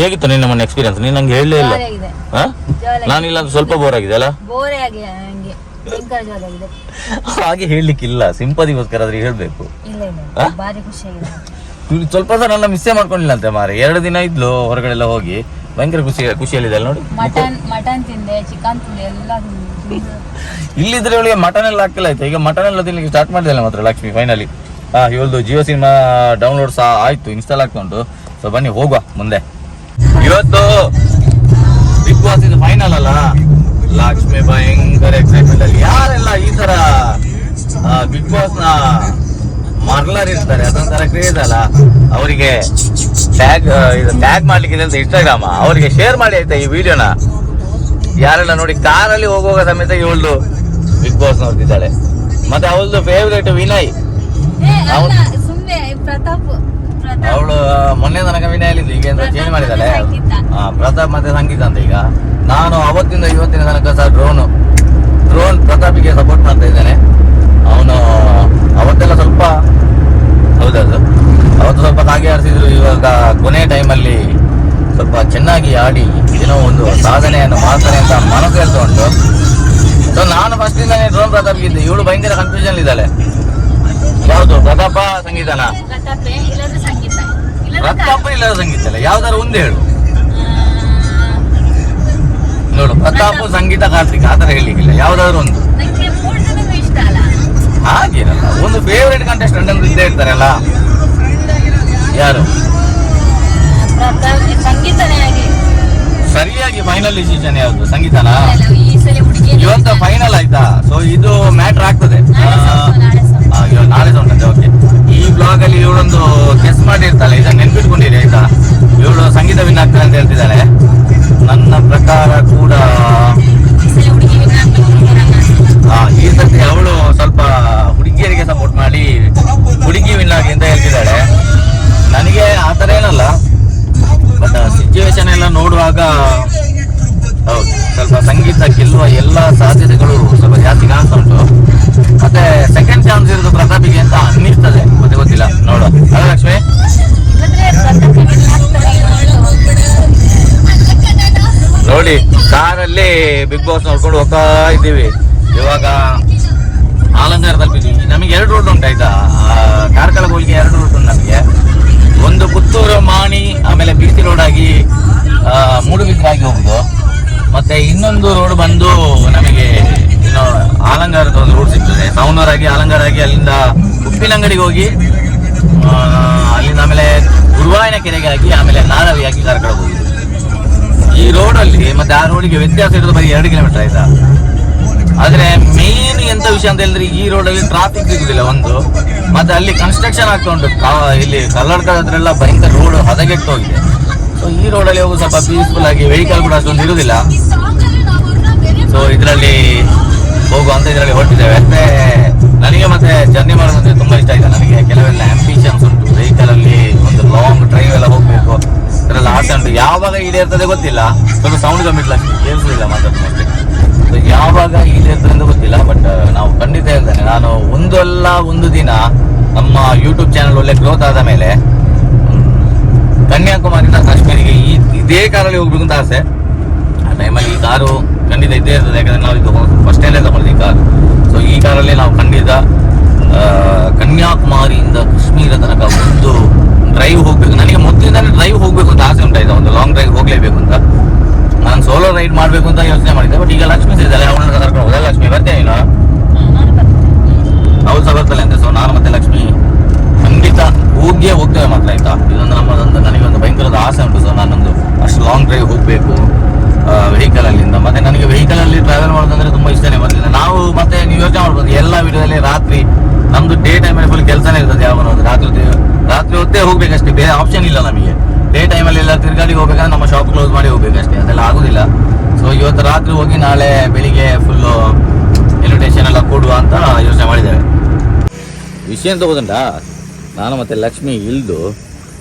ಹೇಗಿತ್ತು ನಿನ್ನ ಮೊನ್ನೆ ಎಕ್ಸ್ಪೀರಿಯನ್ಸ್? ನೀನ್ ನಂಗೆ ಹೇಳಲೇ ಇಲ್ಲ. ನಾನಿಲ್ಲ ಸ್ವಲ್ಪ ಬೋರ್ ಆಗಿದೆ ಅಲ್ಲ. ಹಾಗೆ ಹೇಳಲಿಕ್ಕಿಲ್ಲ, ಸಿಂಪದಿಗೋಸ್ಕರ ಆದ್ರೆ ಹೇಳ್ಬೇಕು. ಸ್ವಲ್ಪ ಸಹ ನನ್ನ ಮಿಸ್ಸೇ ಮಾಡ್ಕೊಂಡಿಲ್ಲ ಅಂತೆ ಮಾರೆ. 2 ದಿನ ಇದ್ಲು ಹೊರಗಡೆ ಎಲ್ಲ ಹೋಗಿ, ಭಯಂಕರ ಖುಷಿಯಲ್ಲಿದೆ ನೋಡಿ. ಮಟನ್ ತಿಂದೆ, ಚಿಕನ್ ತಿಂದೆ, ಎಲ್ಲ ಇಲ್ಲಿದ್ರೆ ಇವಳಿಗೆ ಮಟನ್ ಎಲ್ಲ ಆಗ್ತಿಲ್ಲ ಆಯ್ತು. ಈಗ ಮಟನ್ ಎಲ್ಲ ತಿನ್ಲಿಕ್ಕೆ ಸ್ಟಾರ್ಟ್ ಮಾಡಿದಲ್ಲ ಮಾತ್ರ ಲಕ್ಷ್ಮಿ ಫೈನಲಿ. ಇವಳ್ದು ಜಿಯೋ ಸಿನಿಮಾ ಡೌನ್ಲೋಡ್ ಸಹ ಆಯ್ತು, ಇನ್ಸ್ಟಾಲ್ ಆಗ್ತಾ ಉಂಟು. ಸೊ ಬನ್ನಿ ಹೋಗುವ ಮುಂದೆ. ಇವತ್ತು ಬಿಗ್ ಬಾಸ್ ಇದು ಫೈನಲ್ ಅಲ್ಲ, ಲಕ್ಷ್ಮಿ ಭಯಂಕರ ಎಕ್ಸೈಟ್ಮೆಂಟ್ ಅಲ್ಲಿ. ಯಾರೆಲ್ಲ ಈ ತರ ಬಿಗ್ ಬಾಸ್ ನ ಮರ್ಲರ್ ಇರ್ತಾರೆ, ಅದೊಂಥರ ಕ್ರೇಜ್ ಅಲ್ಲ, ಅವರಿಗೆ ಟ್ಯಾಗ್ ಮಾಡ್ಲಿಕ್ಕೆ ಅಂತ ಇನ್ಸ್ಟಾಗ್ರಾಮ್, ಅವರಿಗೆ ಶೇರ್ ಮಾಡಿ ಆಯ್ತಾ ಈ ವಿಡಿಯೋನ. ಯಾರೆಲ್ಲ ನೋಡಿ ಕಾರಲ್ಲಿ ಹೋಗುವಾಗ ಸಮೇತ ಇವಳು ಬಿಗ್ ಬಾಸ್ ನೋಡ್ತಿದ್ದಾಳೆ. ಮತ್ತೆ ಅವಳದು ಫೇವ್ರೇಟ್ ವಿನಯ್, ಅವಳು ಮೊನ್ನೆ ತನಕ ವಿನಯಲ್ಲಿದ್ದು, ಈಗ ಚೇಂಜ್ ಮಾಡಿದ್ದಾಳೆ. ಪ್ರತಾಪ್ ಮತ್ತೆ ಸಂಗೀತ ಅಂತ. ಈಗ ನಾನು ಅವತ್ತಿಂದ ಇವತ್ತಿನ ತನಕ ಸಹ ಡ್ರೋನ್ ಪ್ರತಾಪಿಗೆ ಸಪೋರ್ಟ್ ಮಾಡ್ತಾ ಇದ್ದೇನೆ. ಅವನು ಅವತ್ತೆಲ್ಲ ಸ್ವಲ್ಪ ಹೌದದು, ಅವತ್ತು ಸ್ವಲ್ಪ ಕಾಗೆ ಆಡಿಸಿದ್ರು. ಇವಾಗ ಕೊನೆ ಟೈಮಲ್ಲಿ ಸ್ವಲ್ಪ ಚೆನ್ನಾಗಿ ಆಡಿ ಏನೋ ಒಂದು ಸಾಧನೆಯನ್ನು ಮಾಡ್ತಾರೆ ಅಂತ ಮನಸ್ಸು ಹೇಳ್ತಾ ಉಂಟು. ಸೊ ನಾನು ಫಸ್ಟ್ ಇಂದಾನೆ ಡ್ರೋನ್ ಪ್ರತಾಪ್ ಇದ್ದೆ. ಇವಳು ಭಯಂಕರ ಕನ್ಫ್ಯೂಷನ್ ಇದ್ದಾಳೆ, ಯಾವುದು ಪ್ರತಾಪ ಸಂಗೀತನ? ಪ್ರತಾಪ ಇಲ್ಲದ ಸಂಗೀತ ಅಲ್ಲ, ಯಾವ್ದಾರು ಒಂದೇ ಹೇಳು ನೋಡು. ಪ್ರತಾಪ ಸಂಗೀತ ಕಾರ್ತಿಕ್ ಆತರ ಹೇಳಿಕ್ಕಿಲ್ಲ, ಯಾವ್ದಾದ್ರು ಒಂದು. ಹಾಗೇನಲ್ಲ, ಒಂದು ಫೇವ್ರೇಟ್ ಕಂಟೆಸ್ಟೆಂಟ್ ಅಂತ ಇದ್ದೇ ಇರ್ತಾರಲ್ಲ. ಯಾರು ಸರಿಯಾಗಿ ಫೈನಲ್ ಡಿಸಿಷನ್ ಯಾವುದು? ಸಂಗೀತನಾ? ಇವತ್ತು ಫೈನಲ್ ಆಯ್ತಾ? ಸೊ ಇದು ಮ್ಯಾಟ್ರ್ ಆಗ್ತದೆ. ನಾಳೆ ಉಂಟಂತೆ. ಓಕೆ, ಈ ಬ್ಲಾಗ್ ಅಲ್ಲಿ ಇವಳೊಂದು ಗೆಸ್ ಮಾಡಿರ್ತಾಳೆ, ಇದನ್ನ ನೆನ್ಪಿಟ್ಕೊಂಡಿರಿ ಆಯ್ತಾ. ಇವಳು ಸಂಗೀತ ವಿನ್ ಆಗ್ತಾಳೆ ಅಂತ ಹೇಳ್ತಿದ್ದಾಳೆ. ನನ್ನ ಪ್ರಕಾರ ಕೂಡ ಈ ಸರ್ತಿ ಅವಳು ಸ್ವಲ್ಪ ಹುಡುಗಿಯರಿಗೆ ಸಪೋರ್ಟ್ ಮಾಡಿ ಹುಡುಗಿ ವಿನ್ ಆಗಿ ಅಂತ ಹೇಳ್ತಿದ್ದಾಳೆ. ನನಗೆ ಆತರ ಏನಲ್ಲ, ಬಟ್ ಸಿಚುವೇಶನ್ ಎಲ್ಲ ನೋಡುವಾಗ ಹೌದು ಸ್ವಲ್ಪ ಸಂಗೀತ ಗೆಲ್ಲುವ ಎಲ್ಲ ಸಾಧ್ಯತೆಗಳು ಸ್ವಲ್ಪ ಜಾಸ್ತಿ ಕಾಣ್ತಾ ಉಂಟು. ಮತ್ತೆ ಸೆಕೆಂಡ್ ಚಾನ್ಸ್ ಇರೋದು ಪ್ರತಾಪಿಗೆ ಅಂತ ಅನ್ನಿಸ್ತದೆ, ಮತ್ತೆ ಗೊತ್ತಿಲ್ಲ ನೋಡುವ. ಅಲ್ಲ ಲಕ್ಷ್ಮಿ? ನೋಡಿ ಕಾರಲ್ಲಿ ಬಿಗ್ ಬಾಸ್ ನೋಡ್ಕೊಂಡು ಹೋಗ್ತಾ ಇದ್ದೀವಿ. ಇವಾಗ ಆಲಂಗಾರ ತಲುಪಿದ್ದೀವಿ. ನಮಗೆ 2 ರೂಟ್ ಉಂಟು ಆಯ್ತಾ, ಕಾರ್ಕಳಕ್ಕೆ ಹೋಗಿ 2 ರೂಟ್ ಉಂಟು ನಮಗೆ. ಒಂದು ಪುತ್ತೂರು ಮಾಣಿ, ಆಮೇಲೆ BC ರೋಡ್ ಆಗಿ ಮೂಡುಬಿದ್ರಾಗಿ ಹೋಗುದು. ಮತ್ತೆ ಇನ್ನೊಂದು ರೋಡ್ ಬಂದು ನಮಗೆ ಇನ್ನು ಆಲಂಗಾರದ ಒಂದು ರೂಟ್ ಸಿಗ್ತದೆ. ಸೌನೂರಾಗಿ ಆಲಂಗಾರ ಆಗಿ ಅಲ್ಲಿಂದ ಉಪ್ಪಿನಂಗಡಿಗೆ ಹೋಗಿ ಅಲ್ಲಿಂದ ಆಮೇಲೆ ಗುರುವಾಯನ ಕೆರೆಗೆ ಆಗಿ ಆಮೇಲೆ ನಾರವಿ ಆಗಿ ಕಾರ್ಕಳ ಹೋಗಿ. ಈ ರೋಡಲ್ಲಿ ಮತ್ತೆ ಆ ರೋಡಿಗೆ ವ್ಯತ್ಯಾಸ ಇರೋದು ಬರೀ 2 ಕಿಲೋಮೀಟರ್ ಆಯ್ತಾ. ಆದ್ರೆ ಮೇನ್ ಎಂತ ವಿಷಯ ಅಂತ ಹೇಳಿದ್ರೆ ಈ ರೋಡಲ್ಲಿ ಟ್ರಾಫಿಕ್ ಸಿಗುದಿಲ್ಲ ಒಂದು, ಮತ್ತೆ ಅಲ್ಲಿ ಕನ್ಸ್ಟ್ರಕ್ಷನ್ ಆಗ್ತಾ ಉಂಟು. ಇಲ್ಲಿ ಕಲ್ಲಡ್ಕ ಹತ್ರೆಲ್ಲ ಭಯಂಕರ ರೋಡ್ ಹದಗೆಟ್ಟು ಹೋಗಿದೆ. ಸೊ ಈ ರೋಡಲ್ಲಿ ಹೋಗಿ ಸ್ವಲ್ಪ ಪೀಸ್ಫುಲ್ ಆಗಿ ವೆಹಿಕಲ್ ಕೂಡ ಅಷ್ಟೊಂದು ಇರುವುದಿಲ್ಲ. ಸೊ ಇದರಲ್ಲಿ ಹೋಗುವಂತ ಇದರಲ್ಲಿ ಹೊರಟಿದ್ದೇವೆ. ಮತ್ತೆ ನನಗೆ ಮತ್ತೆ ಜರ್ನಿ ಮಾಡೋದಂದ್ರೆ ತುಂಬಾ ಇಷ್ಟ ಆಯ್ತು. ನನಗೆ ಕೆಲವೆಲ್ಲ ಆಂಬಿಷನ್ಸ್ ಉಂಟು, ವೆಹಿಕಲ್ ಅಲ್ಲಿ ಒಂದು ಲಾಂಗ್ ಡ್ರೈವ್ ಎಲ್ಲ ಹೋಗ್ಬೇಕು, ಇದರೆಲ್ಲ ಆಸೆ ಉಂಟು. ಯಾವಾಗ ಈಡೇರ್ತದೆ ಗೊತ್ತಿಲ್ಲ. ಸ್ವಲ್ಪ ಸೌಂಡ್ ಕಮ್ಮಿ ಕೇಳಿಸಲಿಲ್ಲ ಮಾತಾಡ್ತೀನಿ. ಸೊ ಯಾವಾಗ ಈಡೇರ್ತದೆ ಅಂತ ಗೊತ್ತಿಲ್ಲ, ಬಟ್ ನಾವು ಖಂಡಿತ ಹೇಳ್ತೇನೆ, ನಾನು ಒಂದು ದಿನ ನಮ್ಮ ಯೂಟ್ಯೂಬ್ ಚಾನಲ್ ಒಳ್ಳೆ ಗ್ರೋತ್ ಆದ ಮೇಲೆ ಕನ್ಯಾಕುಮಾರಿಯಿಂದ ಕಾಶ್ಮೀರಿಗೆ ಇದೇ ಕಾರಲ್ಲಿ ಹೋಗ್ಬೇಕು ಅಂತ ಆಸೆ. ಆ ಟೈಮಲ್ಲಿ ಈ ಕಾರು ಖಂಡಿತ ಇದ್ದೇ ಇರ್ತದೆ. ಯಾಕಂದ್ರೆ ನಾವು ಇದು ಫಸ್ಟ್ ಟೈಮೇ ತಗೊಂಡಿದ್ದೆ ಈ ಕಾರ್. ಸೊ ಈ ಕಾರಲ್ಲಿ ನಾವು ಖಂಡಿತ ಕನ್ಯಾಕುಮಾರಿಯಿಂದ ಕಾಶ್ಮೀರ ತನಕ ಒಂದು ಡ್ರೈವ್ ಹೋಗ್ಬೇಕು. ನನಗೆ ಮೊದಲಿಂದಾನೆ ಡ್ರೈವ್ ಹೋಗ್ಬೇಕು ಅಂತ ಆಸೆ ಉಂಟಾಯ್ತು, ಒಂದು ಲಾಂಗ್ ಡ್ರೈವ್ ಹೋಗ್ಲೇಬೇಕು ಅಂತ. ನಾನು ಸೋಲೋ ರೈಡ್ ಮಾಡಬೇಕು ಅಂತ ಯೋಚನೆ ಮಾಡಿದ್ದೆ. ಬಟ್ ಈಗ ಲಕ್ಷ್ಮಿ ಇದ್ದಾಳೆ, ಅವಳನ್ನ ಕರ್ಕೊಂಡು ಹೋದ. ಲಕ್ಷ್ಮಿ ಬರ್ತೇನೆ ನೀನು? ಅವ್ರು ಸಹ ಬರ್ತಾಳೆ ಅಂತ. ಸೊ ನಾನು ಮತ್ತೆ ಲಕ್ಷ್ಮಿ ಖಂಡಿತ ಹೋಗ್ತೇವೆ ಮಾತ್ರ, ಆಯ್ತಾ. ಇದೊಂದು ನಮ್ಮದೊಂದು ನನಗೊಂದು ಭಯಂಕರದ ಆಸೆ ಉಂಟು. ಸೊ ನಾನೊಂದು ಅಷ್ಟು ಲಾಂಗ್ ಡ್ರೈವ್ ಹೋಗಬೇಕು ವೆಹಿಕಲ್ ಅಲ್ಲಿಂದ. ಮತ್ತೆ ನನಗೆ ವೆಹಿಕಲ್ ಅಲ್ಲಿ ಟ್ರಾವೆಲ್ ಮಾಡೋದಂದ್ರೆ ತುಂಬಾ ಇಷ್ಟನೇ ಮೊದಲಿಂದ. ನಾವು ಮತ್ತೆ ನೀವು ಯೋಚನೆ ಮಾಡ್ಬೋದು, ಎಲ್ಲ ವಿಡಿಯೋದಲ್ಲಿ ರಾತ್ರಿ ನಮ್ದು ಡೇ ಟೈಮಲ್ಲಿ ಫುಲ್ ಕೆಲಸನೇ ಇರ್ತದೆ. ಯಾವಾಗ ರಾತ್ರಿ ಹೊತ್ತೇ ಹೋಗ್ಬೇಕಷ್ಟೇ, ಬೇರೆ ಆಪ್ಷನ್ ಇಲ್ಲ ನಮಗೆ. ಡೇ ಟೈಮಲ್ಲಿ ಎಲ್ಲ ತಿರ್ಗಾಡಿ ಹೋಗ್ಬೇಕಂದ್ರೆ ನಮ್ಮ ಶಾಪ್ ಕ್ಲೋಸ್ ಮಾಡಿ ಹೋಗ್ಬೇಕಷ್ಟೇ, ಅದೆಲ್ಲ ಆಗುದಿಲ್ಲ. ಸೊ ಇವತ್ತು ರಾತ್ರಿ ಹೋಗಿ ನಾಳೆ ಬೆಳಿಗ್ಗೆ ಫುಲ್ಲು ಇನ್ವಿಟೇಷನ್ ಎಲ್ಲ ಕೊಡುವ ಅಂತ ಯೋಚನೆ ಮಾಡಿದ್ದೇವೆ. ವಿಷಯ ಅಂತ ಗೊತ್ತುಂಟ, ನಾನು ಮತ್ತೆ ಲಕ್ಷ್ಮಿ ಇಲ್ದು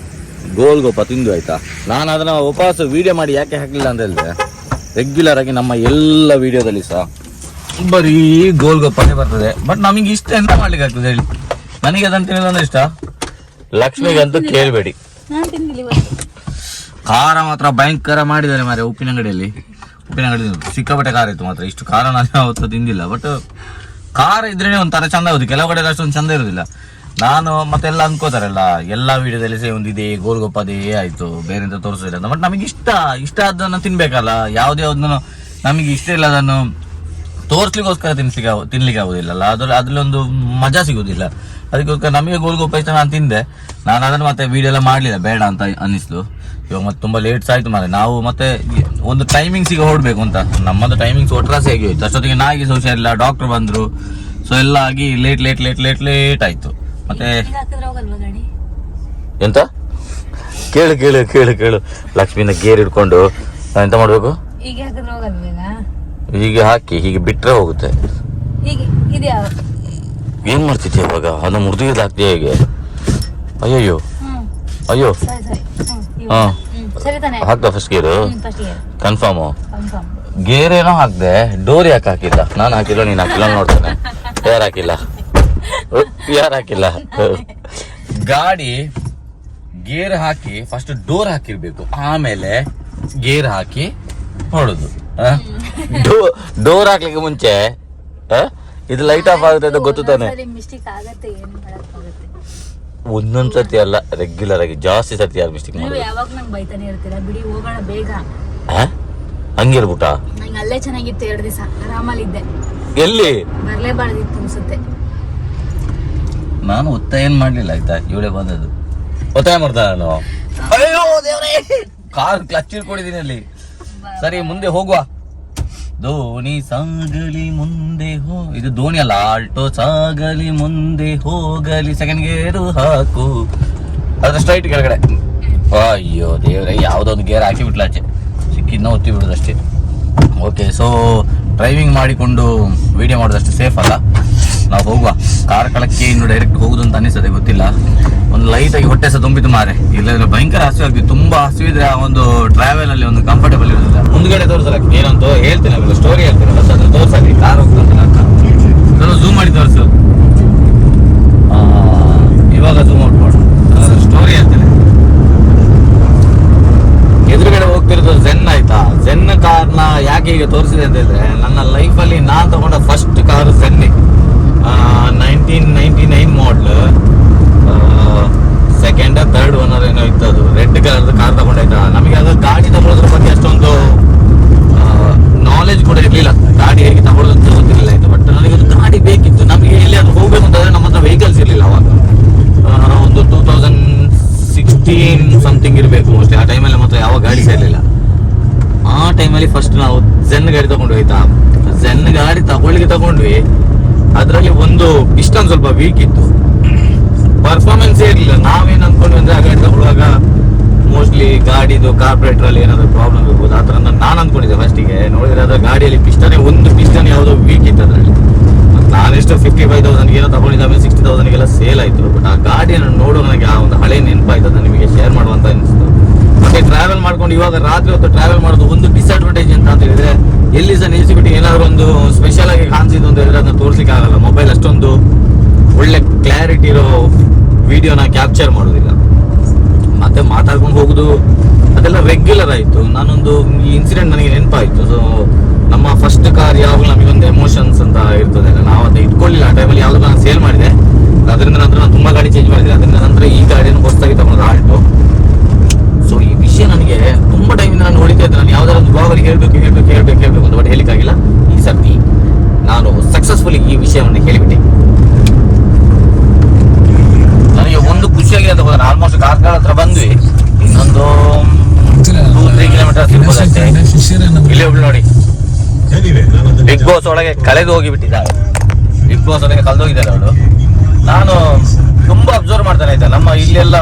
ಗೋಲ್ಗೊಪ್ಪ ತಿಂದು, ಆಯ್ತಾ. ನಾನು ಅದನ್ನ ವಾಪಸ್ ವಿಡಿಯೋ ಮಾಡಿ ಯಾಕೆ ಹಾಕಲಿಲ್ಲ ಅಂತ ಹೇಳಿದ್ರೆ, ರೆಗ್ಯುಲರ್ ಆಗಿ ನಮ್ಮ ಎಲ್ಲ ವಿಡಿಯೋದಲ್ಲಿ ಸಹ ಬರೀ ಗೋಲ್ಗೊಪ್ಪನೇ ಬರ್ತದೆ. ಬಟ್ ನಮಗೆ ಇಷ್ಟ ಎಂತ ಮಾಡ್ಲಿಕ್ಕೆ ಆಗ್ತದೆ ಹೇಳಿ. ನನಗೆ ಅದನ್ನು ತಿನ್ನೋದಂದ್ರೆ ಇಷ್ಟ, ಲಕ್ಷ್ಮಿಗಂತೂ ಕೇಳಬೇಡಿ. ಖಾರ ಮಾತ್ರ ಭಯಂಕರ ಮಾಡಿದ್ದಾರೆ ಮಾರೆ. ಉಪ್ಪಿನಂಗಡಿಯಲ್ಲಿ ಸಿಕ್ಕಾಪಟ್ಟೆ ಖಾರ ಇತ್ತು ಮಾತ್ರ. ಇಷ್ಟು ಖಾರ ನಾನು ಅವತ್ತು ತಿಂದಿಲ್ಲ. ಬಟ್ ಖಾರ ಇದ್ರೇನೆ ಒಂಥರ ಚಂದ ಆಗುದು, ಕೆಲವು ಕಡೆ ಅಷ್ಟೊಂದು ಚಂದ ಇರುದಿಲ್ಲ. ನಾನು ಮತ್ತೆಲ್ಲ ಅನ್ಕೋತಾರಲ್ಲ, ಎಲ್ಲಾ ವಿಡಿಯೋದಲ್ಲಿ ಸೇ ಒಂದಿದೆ ಗೋಲ್ಗೊಪ್ಪದೇ ಆಯ್ತು, ಬೇರೆ ಎಂತ ತೋರಿಸೋದಿಲ್ಲ ಅಂತ. ಬಟ್ ನಮಗೆ ಇಷ್ಟ ಆದನ್ನು ತಿನ್ಬೇಕಲ್ಲ. ಯಾವುದೇ ಅದನ್ನು ನಮಗೆ ಇಷ್ಟ ಇಲ್ಲ ಅದನ್ನು ತೋರಿಸ್ಲಿಕ್ಕೋಸ್ಕರ ತಿನ್ಲಿಕ್ಕೆ ಆಗುದಿಲ್ಲಲ್ಲ, ಅದ್ರಲ್ಲಿ ಒಂದು ಮಜಾ ಸಿಗುದಿಲ್ಲ. ಅದಕ್ಕೋಸ್ಕರ ನಮಗೆ ಗೋಲ್ಗೊಪ್ಪ ಇಷ್ಟ, ನಾನು ತಿಂದೆ. ನಾನು ಅದನ್ನು ಮತ್ತೆ ವಿಡಿಯೋ ಎಲ್ಲ ಮಾಡ್ಲಿಲ್ಲ, ಬೇಡ ಅಂತ ಅನಿಸ್ಲು. ಇವಾಗ ಮತ್ತೆ ತುಂಬಾ ಲೇಟ್ಸ್ ಆಯ್ತು ಮಾರೆ. ನಾವು ಮತ್ತೆ ಒಂದು ಟೈಮಿಂಗ್ಸಿಗೆ ಹೊರಡ್ಬೇಕು ಅಂತ, ನಮ್ಮದು ಟೈಮಿಂಗ್ಸ್ ಒಟ್ರಾಸಿ ಆಗಿ ಹೋಯ್ತು. ಅಷ್ಟೊತ್ತಿಗೆ ನಾಯಿಗೆ ಸಹ ಹುಷಾರಿಲ್ಲ, ಡಾಕ್ಟರ್ ಬಂದ್ರು. ಸೊ ಎಲ್ಲ ಆಗಿ ಲೇಟ್ ಆಯ್ತು. ಮತ್ತೆ ಎಂತ ಕೇಳು ಲಕ್ಷ್ಮಿನ ಗೇರ್ ಹಿಡ್ಕೊಂಡು ಎಂತ ಮಾಡ್ಬೇಕು? ಹೀಗೆ ಹಾಕಿ ಹೀಗೆ ಬಿಟ್ರೆ ಹೋಗುತ್ತೆ. ಏನ್ ಮಾಡ್ತಿದ್ದೆ ಇವಾಗ? ಅದು ಮುರಿದು ಹಾಕ್ತೀಯ ಹೇಗೆ? ಅಯ್ಯೋ ಹಾ, ಹಾಕ್ದ ಫಸ್ಟ್ ಗೇರು? ಕನ್ಫರ್ಮು? ಗೇರ್ ಏನೋ ಹಾಕ್ದೆ, ಡೋರ್ ಯಾಕೆ ಹಾಕಿಲ್ಲ? ನಾನು ಹಾಕಿಲ್ಲ, ನೀನ್ ಹಾಕಿಲ್ಲ ನೋಡ್ತಾನೆ. ಯಾರು ಹಾಕಿಲ್ಲ ಗಾಡಿ ಗೇರ್ ಹಾಕಿ ಫಸ್ಟ್ ಡೋರ್ ಹಾಕಿರ್ಬೇಕು, ಆಮೇಲೆ ಗೇರ್ ಹಾಕಿ ಹೊಡೋದು. ಡೋರ್ ಹಾಕ್ಲಿಕ್ಕೆ ಮುಂಚೆ ಇದು ಲೈಟ್ ಆಫ್ ಆಗುತ್ತೆ ಅಂತ ಗೊತ್ತು ತಾನೆ. ಒಂದೊಂದ್ ಸತಿ ಅಲ್ಲ, ರೆಗ್ಯುಲರ್ ಆಗಿ ಜಾಸ್ತಿ ಸತಿ ಯಾರು ಮಿಸ್ಟೇಕ್ ಮಾಡಿ ಹಂಗಿರ್ಬಿಟ್ಟ. ಅಲ್ಲೇ ಚೆನ್ನಾಗಿತ್ತು, 2 ದಿವಸ ಆರಾಮಲ್ಲಿದ್ದೆ. ಎಲ್ಲಿ ಬರ್ಲೇಬಾರ್ದಿತ್ತು ಅನ್ಸುತ್ತೆ. ನಾನು ಒತ್ತಾಯ ಏನ್ ಮಾಡ್ಲಿಲ್ಲ, ಆಯ್ತಾ. ಇವಳೇ ಬಂದದ್ದು ಒತ್ತಾಯ ಮಾಡ್ತಾ. ನಾನು ಅಯ್ಯೋ ದೇವ್ರೇ, ಕಾರ್ ಕ್ಲಚ್ ಹಿಡ್ಕೊಂಡಿದ್ದೀನಿ ಅಲ್ಲಿ. ಸರಿ, ಮುಂದೆ ಹೋಗುವ. ದೋಣಿ ಸಾಗಲಿ ಮುಂದೆ ಇದು ದೋಣಿ ಅಲ್ಲ, ಆಲ್ಟೋ ಸಾಗಲಿ ಮುಂದೆ ಹೋಗಲಿ, ಸೆಕೆಂಡ್ ಗೇರು ಹಾಕು, ಅದ್ರ ಸ್ಟ್ರೈಟ್ ಕೆಳಗಡೆ. ಅಯ್ಯೋ ದೇವ್ರೆ, ಯಾವ್ದೋ ಒಂದು ಗೇರ್ ಹಾಕಿ ಬಿಟ್ಲಾಚೆ, ಸಿಕ್ಕಿದ್ನ ಒತ್ತಿ ಬಿಡುದಷ್ಟೇ. ಓಕೆ, ಸೊ ಡ್ರೈವಿಂಗ್ ಮಾಡಿಕೊಂಡು ವಿಡಿಯೋ ಮಾಡೋದಷ್ಟು ಸೇಫ್ ಅಲ್ಲ. ನಾವು ಹೋಗುವ. ಕಾರ್ಕಳಕ್ಕೆ ಇನ್ನು ಡೈರೆಕ್ಟ್ ಹೋಗುದು ಅಂತ ಅನಿಸ್ತದೆ, ಗೊತ್ತಿಲ್ಲ. ಒಂದು ಲೈಟ್ ಆಗಿ ಹೊಟ್ಟೆ ಸಹ ತುಂಬಿತು ಮಾರೆ. ಇಲ್ಲದ್ರೆ ಭಯಂಕರ ಹಸಿವು ಆಗ್ತದೆ. ತುಂಬಾ ಹಸಿವಿದ್ರೆ ಆ ಒಂದು ಟ್ರಾವೆಲ್ ಅಲ್ಲಿ ಒಂದು ಕಂಫರ್ಟೇಬಲ್ ಇರೋದಿಲ್ಲ. ಮುಂದ್ಗಡೆ ತೋರಿಸಲ್ಲ ಏನಂತ ಹೇಳ್ತೀನಿ, ಆಮೇಲೆ ಸ್ಟೋರಿ ಹೇಳ್ತೀನಲ್ಲ, ಸೊ ಅದನ್ನ ತೋರಿಸಲಿ. ಕಾರ್ ಹೋಗ್ತಂತ ಝೂಮ್ ಮಾಡಿ ತೋರಿಸು. ಇವಾಗ ಝೂಮ್ ಔಟ್ ಮಾಡು, ಸ್ಟೋರಿ ಹೇಳ್ತೇನೆ. ಎದುರುಗಡೆ ಹೋಗ್ತಿರೋದು ಝೆನ್, ಆಯ್ತಾ. ಝೆನ್ ಕಾರ್ನ ಯಾಕೆ ಈಗ ತೋರಿಸಿದೆ ಅಂತ ಹೇಳಿದ್ರೆ, ನನ್ನ ಲೈಫಲ್ಲಿ ನಾನು ತಗೊಂಡ ಫಸ್ಟ್ ಕಾರು ಝೆನ್ನಿ. 1999 ಮಾಡಲ್, ಸೆಕೆಂಡ್ ಥರ್ಡ್ ಓನರ್ ಏನೋ ಇತ್ತು. ಅದು ರೆಡ್ ಕಲರ್ ಕಾರ್ ತಗೊಂಡಾಯ್ತಾ. ನಮಗೆ ಅದು ಗಾಡಿ ತಗೊಳ್ಳೋದ್ರ ಬಗ್ಗೆ ಅಷ್ಟೊಂದು ನಾಲೆಜ್ ಕೂಡ ಇರಲಿಲ್ಲ, ಗಾಡಿ ಹೇಗೆ ತಗೊಳ್ಳೋದು ಅಂತ ಗೊತ್ತಿರಲಿಲ್ಲ, ಆಯ್ತು. ಬಟ್ ನನಗೆ ಒಂದು ಗಾಡಿ ಬೇಕಿತ್ತು. ನಮಗೆ ಎಲ್ಲಿ ಅದು ಹೋಗ್ಬೇಕು ಅಂತಂದ್ರೆ ನಮ್ಮ ಹತ್ರ ವೆಹಿಕಲ್ಸ್ ಇರಲಿಲ್ಲ ಅವಾಗ. ಒಂದು 2016 ಸಮಥಿಂಗ್ ಇರಬೇಕು ಮೋಸ್ಟ್ಲಿ. ಆ ಟೈಮಲ್ಲಿ ನಮ್ಮ ಹತ್ರ ಯಾವ ಗಾಡಿ ಇರಲಿಲ್ಲ. ಆ ಟೈಮಲ್ಲಿ ಫಸ್ಟ್ ನಾವು ಝೆನ್ ಗಾಡಿ ತಗೊಂಡು, ಆಯ್ತಾ. ಝೆನ್ ಗಾಡಿ ತಗೊಂಡ್ವಿ. ಅದರಲ್ಲಿ ಒಂದು ಪಿಸ್ಟನ್ ಸ್ವಲ್ಪ ವೀಕ್ ಇತ್ತು, ಪರ್ಫಾರ್ಮೆನ್ಸ್ ಇರಲಿಲ್ಲ. ನಾವೇನ್ ಅನ್ಕೊಂಡ್ವಿ ಅಂದ್ರೆ, ಆ ಗಾಡಿ ತಗೊಳ್ಳುವಾಗ ಮೋಸ್ಟ್ಲಿ ಗಾಡಿದು ಕಾರ್ಪೊರೇಟರ್ ಅಲ್ಲಿ ಏನಾದ್ರು ಪ್ರಾಬ್ಲಮ್ ಇರ್ಬೋದು, ಆ ತರ ನಾನು ಅನ್ಕೊಂಡಿದ್ದೆ ಫಸ್ಟಿಗೆ. ನೋಡಿದ್ರೆ ಅದ್ರ ಗಾಡಿಯಲ್ಲಿ ಒಂದು ಪಿಸ್ಟನ್ ಯಾವುದೋ ವೀಕ್ ಇತ್ತು ಅದರಲ್ಲಿ. ನಾನೆಷ್ಟು 55,000 ಏನೋ ತಗೊಂಡಿದ್ದ, 60,000 ಸೇಲ್ ಆಯ್ತು. ಬಟ್ ಆ ಗಾಡಿಯನ್ನು ನೋಡುವ ನನಗೆ ಆ ಒಂದು ಹಳೆ ನೆನಪಾಯ್ತು, ಅದನ್ನ ನಿಮಗೆ ಶೇರ್ ಮಾಡುವಂತ ಅನಿಸ್ತು. ಮತ್ತೆ ಟ್ರಾವೆಲ್ ಮಾಡ್ಕೊಂಡು ಇವಾಗ ರಾತ್ರಿ ಹೊತ್ತು ಟ್ರಾವೆಲ್ ಮಾಡೋದು ಒಂದು ಡಿಸ್ಅಡ್ವಾಂಟೇಜ್ ಅಂತ ಹೇಳಿದ್ರೆ, ಎಲ್ಲಿ ಸಹ ನಿಲ್ಲಿಸಿಬಿಟ್ಟು ಏನಾದ್ರು ಒಂದು ಸ್ಪೆಷಲ್ ಆಗಿ ಕಾಣಿಸಿದ್ದು ಅಂತ ಹೇಳಿದ್ರೆ ಅದನ್ನ ತೋರಿಸ್ಲಿಕ್ಕೆ ಆಗಲ್ಲ. ಮೊಬೈಲ್ ಅಷ್ಟೊಂದು ಒಳ್ಳೆ ಕ್ಲಾರಿಟಿ ಇರೋ ವಿಡಿಯೋನ ಕ್ಯಾಪ್ಚರ್ ಮಾಡೋದಿಲ್ಲ. ಮತ್ತೆ ಮಾತಾಡ್ಕೊಂಡು ಹೋಗುದು ಅದೆಲ್ಲ ರೆಗ್ಯುಲರ್ ಆಯ್ತು. ನಾನೊಂದು ಈ ಇನ್ಸಿಡೆಂಟ್ ನನಗೆ ನೆನಪಾಯ್ತು. ಸೊ ನಮ್ಮ ಫಸ್ಟ್ ಕಾರ್ ಯಾವಾಗ ನಮಗೆ ಒಂದು ಎಮೋಷನ್ಸ್ ಅಂತ ಇರ್ತದೆ. ನಾವು ಅದು ಇಟ್ಕೊಳ್ಳಿಲ್ಲ ಆ ಟೈಮಲ್ಲಿ, ಯಾವ್ದು ನಾನು ಸೇಲ್ ಮಾಡಿದೆ. ಅದರಿಂದ ನಂತರ ನಾನು ತುಂಬಾ ಗಾಡಿ ಚೇಂಜ್ ಮಾಡಿದೆ. ಅದರಿಂದ ನಂತರ ಈ ಗಾಡಿಯನ್ನು ಹೊಸದಾಗಿ ತಗೊಂಡು ಆಲ್ಟೋ. ಸೊ ಈ ವಿಷಯ ನನಗೆ ತುಂಬಾ ಟೈಮಿಂದ ನಾನು ನೋಡಿದ್ದೆ. ನಾನು ಯಾವ್ದಾದ್ರು ಒಂದು ಬ್ಲಾಗಲ್ಲಿ ಹೇಳ್ಬೇಕು ಅಂತ ಬಟ್ ಹೇಳಿಕ್ಕಾಗಿಲ್ಲ. ಈ ಸರ್ತಿ ನಾನು ಸಕ್ಸಸ್ಫುಲಿ ಈ ವಿಷಯವನ್ನು ಹೇಳಿಬಿಟ್ಟೆ. ನನಗೆ ಒಂದು ಖುಷಿಯಾಗಿದೆ ಅಂತ ಹೋದ್ರೆ ಆಲ್ಮೋಸ್ಟ್ ಕಾರ್ಕಳ ಹತ್ರ ಬಂದ್ವಿ. ಇನ್ನೊಂದು 2-3 ಕಿಲೋಮೀಟರ್ ಸಿಗ್ಬೋದು ಅಷ್ಟೇ. ಇಲ್ಲಿ ಒಬ್ಳು ನೋಡಿ, ಬಿಗ್ ಬಾಸ್ ಒಳಗೆ ಕಳೆದು ಹೋಗಿಬಿಟ್ಟಿದ್ದಾಳೆ. ಬಿಗ್ ಬಾಸ್ ಒಳಗೆ ಕಳೆದೋಗಿದ್ದಾಳೆ ಅವಳು. ನಾನು ತುಂಬಾ ಅಬ್ಸರ್ವ್ ಮಾಡ್ತಾನೆ ಆಯ್ತಾ, ನಮ್ಮ ಇಲ್ಲೆಲ್ಲ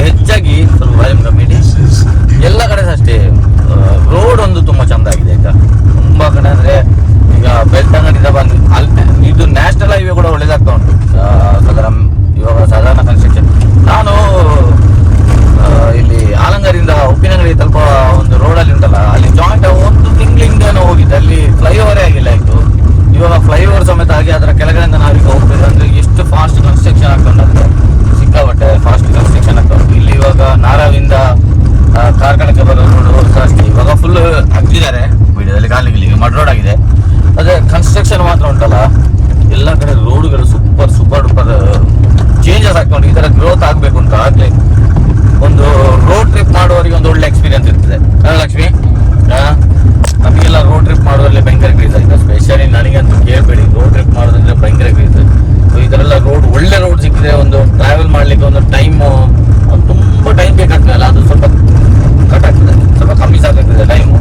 ಹೆಚ್ಚಾಗಿ ಸ್ವಲ್ಪ ವಾಲ್ಯೂಮ್ ಕಮ್ಮಿ ಎಲ್ಲ ಕಡೆ ಅಷ್ಟೇ ರೋಡ್ ಒಂದು ತುಂಬಾ ಚಂದ ಆಗಿದೆ ಆಯ್ತಾ. ತುಂಬಾ ಕಡೆ ಅಂದ್ರೆ ಈಗ ಬೆಳ್ತಂಗಡಿಂದ ಬಂದು ಅಲ್ಲಿ ಇದು ನ್ಯಾಷನಲ್ ಹೈವೇ ಕೂಡ ಒಳ್ಳೇದಾಗ್ತಾ ಉಂಟು. ಇವಾಗ ಸಾಧಾರಣ ಕನ್ಸ್ಟ್ರಕ್ಷನ್. ನಾನು ಇಲ್ಲಿ ಆಲಂಗಾರಿಂದ ಉಪ್ಪಿನಂಗಡಿ ತಲುಪೋ ಒಂದು ರೋಡಲ್ಲಿ ಉಂಟಲ್ಲ, ಅಲ್ಲಿ ಜಾಯಿಂಟ್ 1 ತಿಂಗಳಿಂದ ಹೋಗಿದ್ದೆ. ಅಲ್ಲಿ ಫ್ಲೈಓವರೇ ಆಗಿಲ್ಲ ಆಯ್ತು. ಇವಾಗ ಫ್ಲೈಓವರ್ ಸಮೇತ ಆಗಿ ಅದರ ಕೆಳಗಡೆಯಿಂದ ನಾವೀಗ ಹೋಗ್ಬೇಕು ಅಂದ್ರೆ ಎಷ್ಟು ಫಾಸ್ಟ್ ಕನ್ಸ್ಟ್ರಕ್ಷನ್ ಆಗ್ತದೆ ಅಂದ್ರೆ ಸಿಕ್ಕಾಬಟ್ಟೆ ಫಾಸ್ಟ್ ಕನ್ಸ್ಟ್ರಕ್ಷನ್ ಆಗ್ತಾ ಉಂಟು. ಇಲ್ಲಿ ಇವಾಗ ನಾರಾವಿಂದ ಕಾರ್ಕಳಕ್ಕೆ ಬರೋ ರೋಡ್ ಅಷ್ಟೇ ಇವಾಗ ಫುಲ್ ಹಾಕ್ತಿದ್ದಾರೆ. ವಿಡಿಯೋದಲ್ಲಿ ಕಾಲಿಗೆ ಮಡ್ ರೋಡ್ ಆಗಿದೆ. ಅದೇ ಕನ್ಸ್ಟ್ರಕ್ಷನ್ ಮಾತ್ರ ಉಂಟಲ್ಲ, ಎಲ್ಲ ಕಡೆ ರೋಡ್ಗಳು ಸೂಪರ್ ಡೂಪರ್ ಚೇಂಜಸ್ ಆಗ್ಕೊಂಡು ಈ ತರ ಗ್ರೋತ್ ಆಗ್ಬೇಕು ಅಂತ ಆಗ್ಲೇ ಒಂದು ರೋಡ್ ಟ್ರಿಪ್ ಮಾಡುವವರಿಗೆ ಒಂದು ಒಳ್ಳೆ ಎಕ್ಸ್ಪೀರಿಯನ್ಸ್ ಇರ್ತದೆ. ಲಕ್ಷ್ಮಿ, ನಮಗೆಲ್ಲ ರೋಡ್ ಟ್ರಿಪ್ ಮಾಡೋದ್ರಲ್ಲಿ ಭಯಂಕರ ಕ್ರೇಜ್ ಆಯ್ತು. ಸ್ಪೆಷಲಿ ನನಗಂತೂ ಕೇಳಬೇಡಿ, ರೋಡ್ ಟ್ರಿಪ್ ಮಾಡೋದಂದ್ರೆ ಭಯಂಕರ ಕ್ರೇಜ್. ಸೊ ಈ ತರ ಎಲ್ಲ ಒಳ್ಳೆ ರೋಡ್ ಸಿಕ್ಕಿದ್ರೆ ಒಂದು ಟ್ರಾವೆಲ್ ಮಾಡ್ಲಿಕ್ಕೆ ಒಂದು ಟೈಮು ತುಂಬಾ ಟೈಮ್ ಬೇಕಾಗ್ತದಲ್ಲ, ಅದು ಸ್ವಲ್ಪ ಕಟ್ ಆಗ್ತದೆ, ಸ್ವಲ್ಪ ಕಮ್ಮಿ ಸಾಕಾಗ್ತದೆ ಟೈಮು.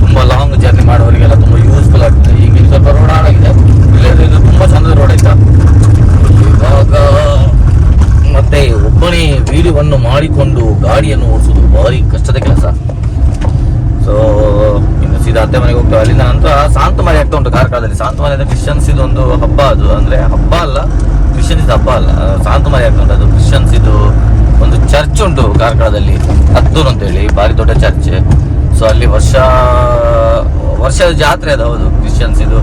ತುಂಬಾ ಲಾಂಗ್ ಜರ್ನಿ ಮಾಡೋರಿಗೆಲ್ಲ ತುಂಬಾ ಯೂಸ್ಫುಲ್ ಆಗ್ತದೆ. ಈಗ ಸ್ವಲ್ಪ ರೋಡ್ ಹಾಳಾಗಿದೆ, ಇಲ್ಲದ್ರೆ ಇದು ತುಂಬಾ ಚಂದದ ರೋಡ್ ಆಯ್ತಾ. ಇವಾಗ ಮತ್ತೆ ಒಬ್ಬನೇ ವೀಡಿಯೋವನ್ನು ಮಾಡಿಕೊಂಡು ಗಾಡಿಯನ್ನು ಓಡಿಸೋದು ಭಾರಿ ಕಷ್ಟದ ಕೆಲಸ. ಸೊ ಇನ್ನು ಸೀದಾ ಅತ್ತೆ ಮನೆಗೆ ಹೋಗ್ತೇವೆ. ಅಲ್ಲಿಂದ ನಂತರ ಸಾಂತಮಾರಿ ಆಗ್ತಾ ಉಂಟು ಕಾರ್ಕಳದಲ್ಲಿ. ಸಾಂತಮಾರಿ ಅಂದ್ರೆ ಕ್ರಿಶ್ಚಿಯನ್ಸ್ ಇದೊಂದು ಹಬ್ಬ. ಅದು ಅಂದ್ರೆ ಹಬ್ಬ ಅಲ್ಲ, ಕ್ರಿಶ್ಚಿಯನ್ಸ್ ಹಬ್ಬ ಅಲ್ಲ, ಸಾಂತಮಾರಿ ಆಗ್ತಾ ಉಂಟು. ಅದು ಕ್ರಿಶ್ಚಿಯನ್ಸ್ ಇದು ಒಂದು ಚರ್ಚ್ ಉಂಟು ಕಾರ್ಕಳದಲ್ಲಿ, ಹತ್ತೂರು ಅಂತೇಳಿ, ಭಾರಿ ದೊಡ್ಡ ಚರ್ಚ್. ಸೊ ಅಲ್ಲಿ ವರ್ಷದ ಜಾತ್ರೆ ಅದು. ಹೌದು, ಕ್ರಿಶ್ಚಿಯನ್ಸ್ ಇದು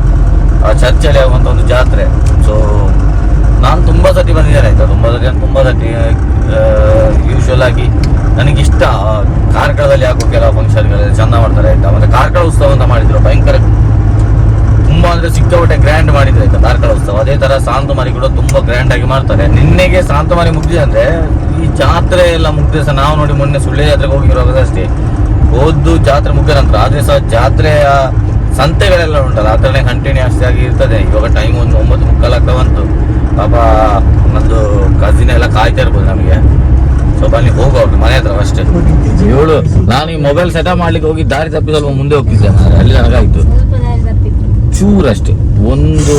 ಆ ಚರ್ಚಲ್ಲಿ ಆಗುವಂತ ಒಂದು ಜಾತ್ರೆ. ಸೊ ನಾನು ತುಂಬಾ ಸತಿ ಬಂದಿದ್ದೇನೆ ಆಯ್ತಾ, ತುಂಬಾ ಸತಿ ಯೂಶುವಲ್ ಆಗಿ ನನಗಿಷ್ಟ ಕಾರ್ಕಳದಲ್ಲಿ ಆಗೋ ಕೆಲವು ಫಂಕ್ಷನ್ಗಳಲ್ಲಿ ಚಂದ ಮಾಡ್ತಾರೆ ಆಯ್ತಾ. ಮತ್ತೆ ಕಾರ್ಕಳ ಉತ್ಸವ ಅಂತ ಮಾಡಿದ್ರು, ಭಯಂಕರ ತುಂಬಾ ಅಂದ್ರೆ ಸಿಕ್ಕಾಪಟ್ಟೆ ಗ್ರ್ಯಾಂಡ್ ಮಾಡಿದ್ರು ಆಯ್ತಾ ಕಾರ್ಕಳ ಉತ್ಸವ. ಅದೇ ತರ ಸಾಂತಮಾರಿ ಕೂಡ ತುಂಬಾ ಗ್ರ್ಯಾಂಡ್ ಆಗಿ ಮಾಡ್ತಾರೆ. ನಿನ್ನೆಗೆ ಸಾಂತಮಾರಿ ಮುಗ್ದಿದೆ ಅಂದ್ರೆ ಈ ಜಾತ್ರೆ ಎಲ್ಲ ಮುಗ್ದ ಸಹ ನಾವು ನೋಡಿ ಮೊನ್ನೆ ಸುಳ್ಳೆ ಜಾತ್ರೆಗೆ ಹೋಗಿರುವಾಗ ಅಷ್ಟೇ ಹೋದ್ದು ಜಾತ್ರೆ ಮುಗಿದ ನಂತರ. ಆದ್ರೆ ಸಹ ಜಾತ್ರೆಯ ಸಂತೆಗಳೆಲ್ಲ ಉಂಟಲ್ಲ, ಆ ಥರನೇ ಕಂಟಿನ್ಯೂಸ್ ಆಗಿ ಇರ್ತದೆ. ಇವಾಗ ಟೈಮ್ ಒಂದು 9:45 ಆಗ್ತಾ ಬಂತು. ಪಾಪ ನಂದು ಕಸಿನ್ ಎಲ್ಲ ಕಾಯ್ತಾ ಇರ್ಬೋದು ನಮಗೆ. ಸ್ವಲ್ಪ ಅಲ್ಲಿ ಹೋಗೋದು ಮನೆ ಹತ್ರ ಅಷ್ಟೇ. ಇವಳು ನಾನು ಈ ಮೊಬೈಲ್ ಸೆಟಪ್ ಮಾಡ್ಲಿಕ್ಕೆ ಹೋಗಿ ದಾರಿ ತಪ್ಪಿ ಸ್ವಲ್ಪ ಮುಂದೆ ಹೋಗ್ತಿದ್ದೆ, ಅಲ್ಲಿ ನನಗಾಯ್ತು ಚೂರಷ್ಟೇ ಒಂದು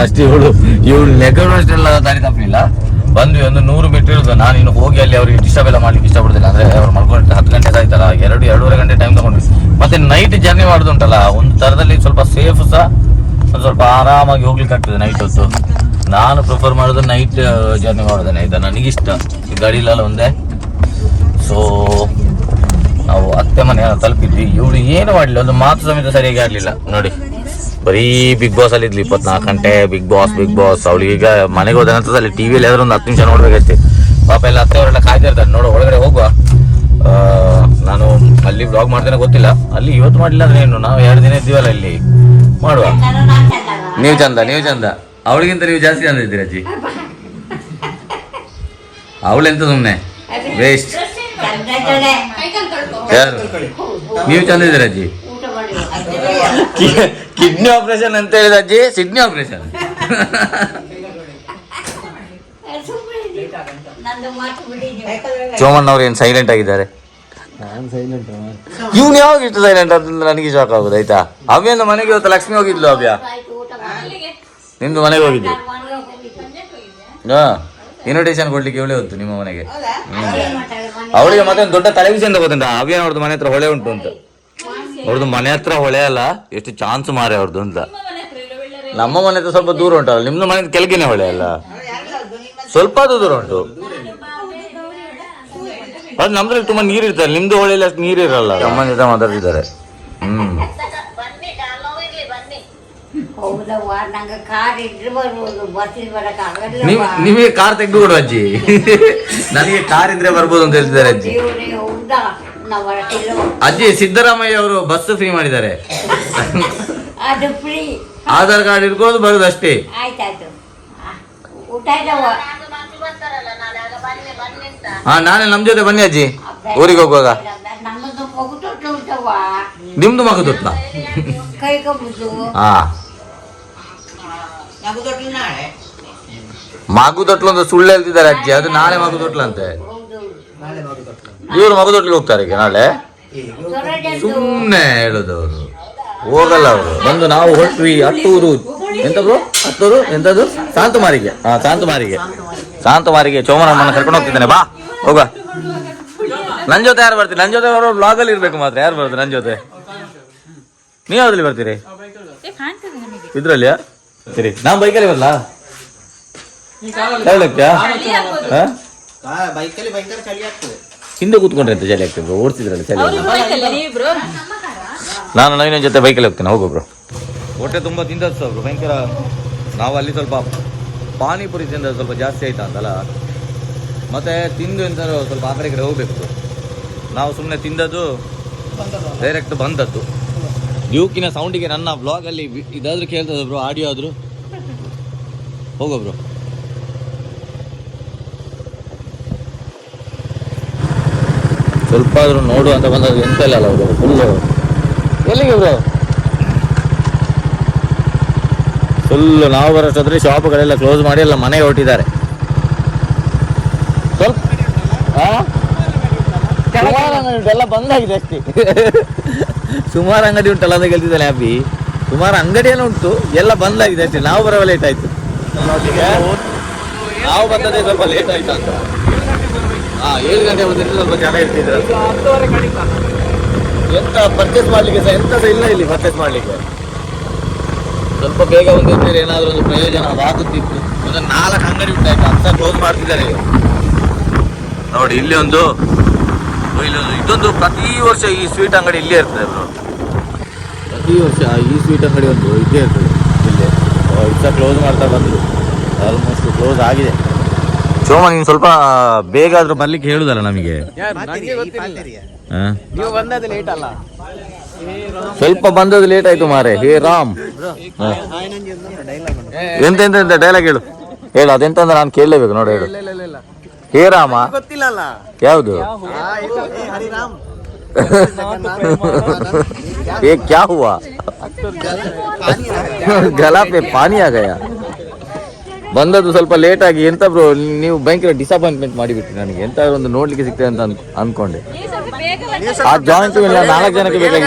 ಅಷ್ಟೇ. ಇವಳು ನೆಗಡಷ್ಟೆಲ್ಲ ದಾರಿ ತಪ್ಪಲಿಲ್ಲ. ಬಂದ್ವಿ, ಒಂದು 100 ಮೀಟರ್ ಇರೋದು. ನಾನು ಇನ್ನು ಹೋಗಿ ಅಲ್ಲಿ ಅವ್ರಿಗೆ ಡಿಸ್ಟರ್ಬ್ ಎಲ್ಲ ಮಾಡ್ಲಿಕ್ಕೆ ಇಷ್ಟಪಡ್ತಿಲ್ಲ. ಅಂದ್ರೆ ಅವ್ರು ಮಲ್ಕೊಂಡು 10 ಗಂಟೆ ಆಯ್ತಲ್ಲ, 2-2.5 ಗಂಟೆ ಟೈಮ್ ತಗೊಂಡ್ವಿ. ಮತ್ತೆ ನೈಟ್ ಜರ್ನಿ ಮಾಡುದುಂಟಲ್ಲ, ಒಂದು ತರದಲ್ಲಿ ಸ್ವಲ್ಪ ಸೇಫ್ ಸಹ, ಒಂದು ಸ್ವಲ್ಪ ಆರಾಮಾಗಿ ಹೋಗ್ಲಿಕ್ಕೆ ಆಗ್ತದೆ ನೈಟ್ ಹೊತ್ತು. ನಾನು ಪ್ರಿಫರ್ ಮಾಡೋದು ನೈಟ್ ಜರ್ನಿ ಮಾಡೋದನ್ನ ಆಯ್ತಾ, ನನಗಿಷ್ಟ. ಈ ಗಾಡಿಲೆಲ್ಲ ಒಂದೇ. ಸೊ ನಾವು ಅತ್ತೆ ಮನೆ ತಲುಪಿದ್ವಿ. ಇವಳು ಏನು ಮಾಡಲಿಲ್ಲ, ಒಂದು ಮಾತು ಸಮೇತ ಸರಿಯಾಗಿ ಆಡ್ಲಿಲ್ಲ ನೋಡಿ. ಬರೀ ಬಿಗ್ ಬಾಸ್ ಅಲ್ಲಿ ಇದ್ಲಿ 24 ಗಂಟೆ ಬಿಗ್ ಬಾಸ್. ಅವಳಿಗೆ ಈಗ ಮನೆಗೆ ಹೋದ ನಂತರದಲ್ಲಿ ಟಿವಿಯಲ್ಲಿ ಯಾವ್ದಾದ್ರು ಒಂದು 10 ನಿಮಿಷ ನೋಡ್ಬೇಕಷ್ಟೇ. ಪಾಪ ಎಲ್ಲ ಅತ್ತೆಯವರೆಲ್ಲ ಕಾಯ್ತಾ ಇರ್ತಾರೆ. ನೋಡು ಒಳಗಡೆ ಹೋಗುವ, ನಾನು ಅಲ್ಲಿ ಬ್ಲಾಗ್ ಮಾಡ್ತೇನೆ ಗೊತ್ತಿಲ್ಲ. ಅಲ್ಲಿ ಇವತ್ತು ಮಾಡಿಲ್ಲ ಅಂದ್ರೆ ಏನು, ನಾವು 2 ದಿನ ಇದ್ದೀವಲ್ಲ ಇಲ್ಲಿ ಮಾಡುವ. ನೀವು ಚಂದ, ಅವಳಿಗಿಂತ ನೀವು ಜಾಸ್ತಿ ಚಂದ ಇದ್ದೀರಿ ಅಜ್ಜಿ. ಅವಳೆಂತ ಸುಮ್ಮನೆ ವೇಸ್ಟ್. ಯಾರು ನೀವು ಚಂದ ಇದ್ದೀರಿ ಅಜ್ಜಿ. ಕಿಡ್ನಿ ಆಪರೇಷನ್ ಅಂತ ಹೇಳಿದ ಅಜ್ಜಿ, ಸಿಡ್ನಿ ಆಪರೇಷನ್. ಚೋಮಣ್ಣವ್ರು ಏನು ಸೈಲೆಂಟ್ ಆಗಿದ್ದಾರೆ. ಇವ್ನು ಯಾವಾಗ ಇಷ್ಟು ಸೈಲೆಂಟ್ ಅಂತ ನನಗೆ ಶಾಕ್ ಆಗುದು ಆಯ್ತಾ. ಅವ್ಯಂದ ಮನೆಗೆ ಇವತ್ತು ಲಕ್ಷ್ಮಿ ಹೋಗಿದ್ಲು. ಅವ್ಯ ನಿಮ್ದು ಮನೆಗೆ ಹೋಗಿದ್ಲು. ಇನ್ವಿಟೇಷನ್ ಕೊಡ್ಲಿಕ್ಕೆ ಇವಳೇ ಹೊತ್ತು ನಿಮ್ಮ ಮನೆಗೆ. ಅವಳಿಗೆ ಮತ್ತೆ ಒಂದು ದೊಡ್ಡ ತಲೆಬಿಸಿ ಅಂತ ಗೊತ್ತುಂಟ. ಅವ್ಯ ಅವ್ರದ್ದು ಮನೆ ಹತ್ರ ಹೊಳೆ ಉಂಟು ಅಂತ. ಅವ್ರದ್ದು ಮನೆ ಹತ್ರ ಹೊಳೆ ಅಲ್ಲ, ಎಷ್ಟು ಚಾನ್ಸ್ ಮಾರೆ ಅವ್ರದ್ದು ಅಂತ. ನಮ್ಮ ಮನೆ ಹತ್ರ ಸ್ವಲ್ಪ ದೂರ ಉಂಟಲ್ಲ, ನಿಮ್ದು ಮನೆ ಕೆಳಗಿನ ಹೊಳೆ ಅಲ್ಲ, ಸ್ವಲ್ಪ ದೂರ ಉಂಟು. ಅದು ನಮ್ದ್ರಲ್ಲಿ ತುಂಬಾ ನೀರು ಇರ್ತಾರೆ, ನಿಮ್ದು ಹೊಳೆಯಲ್ಲಿ ಅಷ್ಟು ನೀರು ಇರಲ್ಲ. ಅಮ್ಮನ ಜೊತೆ ಮಾತಾಡ್ತಿದ್ದಾರೆ. ನಿಮಗೆ ಕಾರ್ ತೆಗೆದು ಕೊಡು ಅಜ್ಜಿ. ನನಗೆ ಕಾರ್ ಇದ್ರೆ ಬರ್ಬೋದು ಅಂತ ಹೇಳ್ತಿದ್ದಾರೆ ಅಜ್ಜಿ. ಅಜ್ಜಿ ಸಿದ್ದರಾಮಯ್ಯ ಅವರು ಬಸ್ ಫ್ರೀ ಮಾಡಿದ್ದಾರೆ. ಅದು ಫ್ರೀ. ಆಧಾರ್ ಕಾರ್ಡ್ ಇಟ್ಕೊಂಡು ಬರುದು ಅಷ್ಟೇ. ಆಯ್ತಾಯ್ತು. ಊಟ ಇದಾವ. ಹಾ, ನಾಳೆ ನಮ್ ಜೊತೆ ಬನ್ನಿ ಅಜ್ಜಿ, ಊರಿಗೆ ಹೋಗುವಾಗ. ನಮ್ಮದು ಮಗುತೊಟ್ಟು ಉಂಟವ್ವ. ನಿಮ್ದು ಮಗದೊಟ್ಲ? ಕೈ ಕಬ್ಬುದು. ಹಾ, ಮಗುದೊಟ್ಲು ಒಂದು ಸುಳ್ಳು ಹೇಳ್ತಿದ್ದಾರೆ ಅಜ್ಜಿ, ಅದು ನಾಳೆ ಮಗುದೊಟ್ಲಂತೆ. ಇವ್ರು ಮಗುದೊಟ್ಲಿಗೆ ಹೋಗ್ತಾರೆ ಈಗ ನಾಳೆ. ಸುಮ್ಮನೆ ಹೇಳುದವ್ರು, ಹೋಗಲ್ಲ ಅವರು. ಬಂದು ನಾವು ಹೊರಟ್ವಿ ಹಟ್ಟೂರು. ಎಂತಬ್ರು ಹತ್ತೂರು ಎಂತದ್ದು? ಶಾಂತಮಾರಿಗೆ. ಹಾ, ಶಾಂತಮಾರಿಗೆ ಚೋಮನಮ್ಮನ ಕರ್ಕೊಂಡು ಹೋಗ್ತಿದ್ದೇನೆ, ಬಾ ಹೋಗ. ನನ್ ಜೊತೆ ಯಾರು ಬರ್ತೀರಿ? ನನ್ ಜೊತೆ ಬರೋ ಬ್ಲಾಗ್ ಅಲ್ಲಿ ಇರ್ಬೇಕು ಮಾತ್ರ. ಯಾರು ಬರ್ತಾರೆ ನನ್ ಜೊತೆ? ನೀವ್ ಯಾವ್ದ್ರಲ್ಲಿ ಬರ್ತೀರಿ? ಇದ್ರಲ್ಲಿ ಸರಿ, ನಾನ್ ಬೈಕಲ್ಲಿ ಬರಲ್ಲ. ಹಿಂದೆ ಕೂತ್ಕೊಂಡ್ರೆ ಅಂತ ಚಳಿ ಆಗ್ತದೆ, ಓಡಿಸಿದ್ರಲ್ಲ ಚಳಿ. ನಾನು ನವೀನ ಜೊತೆ ಬೈಕಲ್ಲಿ ಹೋಗ್ತೇನೆ, ಹೋಗೊಬ್ರು. ಹೊಟ್ಟೆ ತುಂಬ ತಿಂದದ್ದು ಸ್ವಲ್ಪ ಭಯಂಕರ. ನಾವು ಅಲ್ಲಿ ಸ್ವಲ್ಪ ಪಾನಿಪುರಿ ತಿಂದ ಸ್ವಲ್ಪ ಜಾಸ್ತಿ ಆಯ್ತಾ ಅಂತಲ್ಲ, ಮತ್ತೆ ತಿಂದು ಎಂತ ಸ್ವಲ್ಪ ಆ ಕಡೆ ಹೋಗ್ಬೇಕು. ನಾವು ಸುಮ್ಮನೆ ತಿಂದದ್ದು ಡೈರೆಕ್ಟ್ ಬಂದದ್ದು. ಡ್ಯೂಕಿನ ಸೌಂಡಿಗೆ ನನ್ನ ಬ್ಲಾಗಲ್ಲಿ ಇದಾದ್ರೂ ಕೇಳ್ತದ ಬ್ರೋ, ಆಡಿಯೋ ಆದರೂ. ಹೋಗೊಬ್ರು. ಸ್ವಲ್ಪ ಆದ್ರೂ ನೋಡು ಅಂತ ಬಂದದ್ದು, ಎಂತ ಇಲ್ಲ ಅಲ್ಲ ಅವರು ಫುಲ್ಲು. ಎಲ್ಲಿಗೆ ಬ್ರೋ? ಫುಲ್ಲು ನಾವು ಬರೋಷ್ಟಾದ್ರೆ ಶಾಪ್ಗಳೆಲ್ಲ ಕ್ಲೋಸ್ ಮಾಡಿ ಎಲ್ಲ ಮನೆಗೆ ಹೊರಟಿದ್ದಾರೆ. ಸ್ವಲ್ಪ ಎಲ್ಲ ಬಂದಾಗಿದೆ ಅಷ್ಟೇ. ಸುಮಾರು ಅಂಗಡಿ ಉಂಟಲ್ಲ ಅಂತ ಕೇಳ್ತಿದ್ದಾನೆ ಹ್ಯಾಪಿ. ಸುಮಾರು ಅಂಗಡಿಯೆಲ್ಲ ಉಂಟು, ಎಲ್ಲ ಬಂದಾಗಿದೆ ಅಷ್ಟೇ. ನಾವು ಬರೋ ಲೇಟ್ ಆಯ್ತು. ನಾವು ಬಂದದೇ ಸ್ವಲ್ಪ ಲೇಟ್ ಆಯ್ತು ಅಂತ. 7 ಗಂಟೆ ಬಂದಿದ್ರೆ ಸ್ವಲ್ಪ ಜನ ಇರ್ತಿದ್ರು. ಎಂತ ಪರ್ಚೇಸ್ ಮಾಡ್ಲಿಕ್ಕೆ ಸಹ ಎಂತ ಸಹ ಇಲ್ಲ ಇಲ್ಲಿ ಪರ್ಚೇಸ್ ಮಾಡ್ಲಿಕ್ಕೆ. ಸ್ವಲ್ಪ ಬೇಗ ಬಂದಿದ್ರೆ ಏನಾದರೂ ಒಂದು ಪ್ರಯೋಜನವಾಗುತ್ತಿತ್ತು. ಒಂದು 4 ಅಂಗಡಿ ಉಂಟಾಯ್ತು, ಅಂತ ಕ್ಲೋಸ್ ಮಾಡ್ತಿದ್ದಾರೆ ನೋಡಿ. ಇಲ್ಲೊಂದು ಇದೊಂದು ಪ್ರತಿ ವರ್ಷ ಈ ಸ್ವೀಟ್ ಅಂಗಡಿ ಇಲ್ಲೇ ಇರ್ತದೆ ಬ್ರೋ. ಪ್ರತಿ ವರ್ಷ ಈ ಸ್ವೀಟ್ ಅಂಗಡಿ ಒಂದು ಇಲ್ಲೇ ಇರ್ತದೆ ಇಲ್ಲೇ. ಈಗ ಕ್ಲೋಸ್ ಮಾಡ್ತಾ ಬಂದರು, ಆಲ್ಮೋಸ್ಟ್ ಕ್ಲೋಸ್ ಆಗಿದೆ. ಸೋಮ, ನೀನು ಸ್ವಲ್ಪ ಬೇಗ ಆದ್ರೂ ಬರ್ಲಿಕ್ಕೆ ಹೇಳುದಲ್ಲ ನಮಗೆ. ನೀವು ಬಂದದ್ದು ಲೇಟ್ ಅಲ್ಲ, ಸ್ವಲ್ಪ ಬಂದದ್ದು ಲೇಟ್ ಆಯ್ತು ಮಾರೆ. ಹೇ ರಾಮ್, ಎಂತ ಎಂತ ಎಂತ ಡೈಲಾಗ್ ಹೇಳು ಹೇಳು. ಅದೆಂತ ಅಂದ್ರೆ ನಾನು ಕೇಳಲೇಬೇಕು ನೋಡಿ, ಹೇಳು. ಹೇ ರಾಮ ಗೊತ್ತಿಲ್ಲಲ್ಲ ಯಾವುದು? ಹರಿರಾಮ್. ये क्या हुआ? ಗಲಾ ಪೆ ಪಾನಿ ಆ ಗಯಾ. ಬಂದದ್ದು ಸ್ವಲ್ಪ ಲೇಟ್ ಆಗಿ. ಎಂತ ಬ್ರೋ ನೀವು ಭಯಂಕರ ಡಿಸಪಾಯಿಂಟ್ಮೆಂಟ್ ಮಾಡಿಬಿಟ್ರಿ ನನಗೆ. ಎಂತ ಒಂದು ನೋಡ್ಲಿಕ್ಕೆ ಸಿಗ್ತದೆ ಅಂತ ಅನ್ಕೊಂಡೆ. ಆ ಜಾಯಿಂಟ್ ವಿನ್ 4 ಜನಕ್ಕೆ ಬೇಕಾಗಿ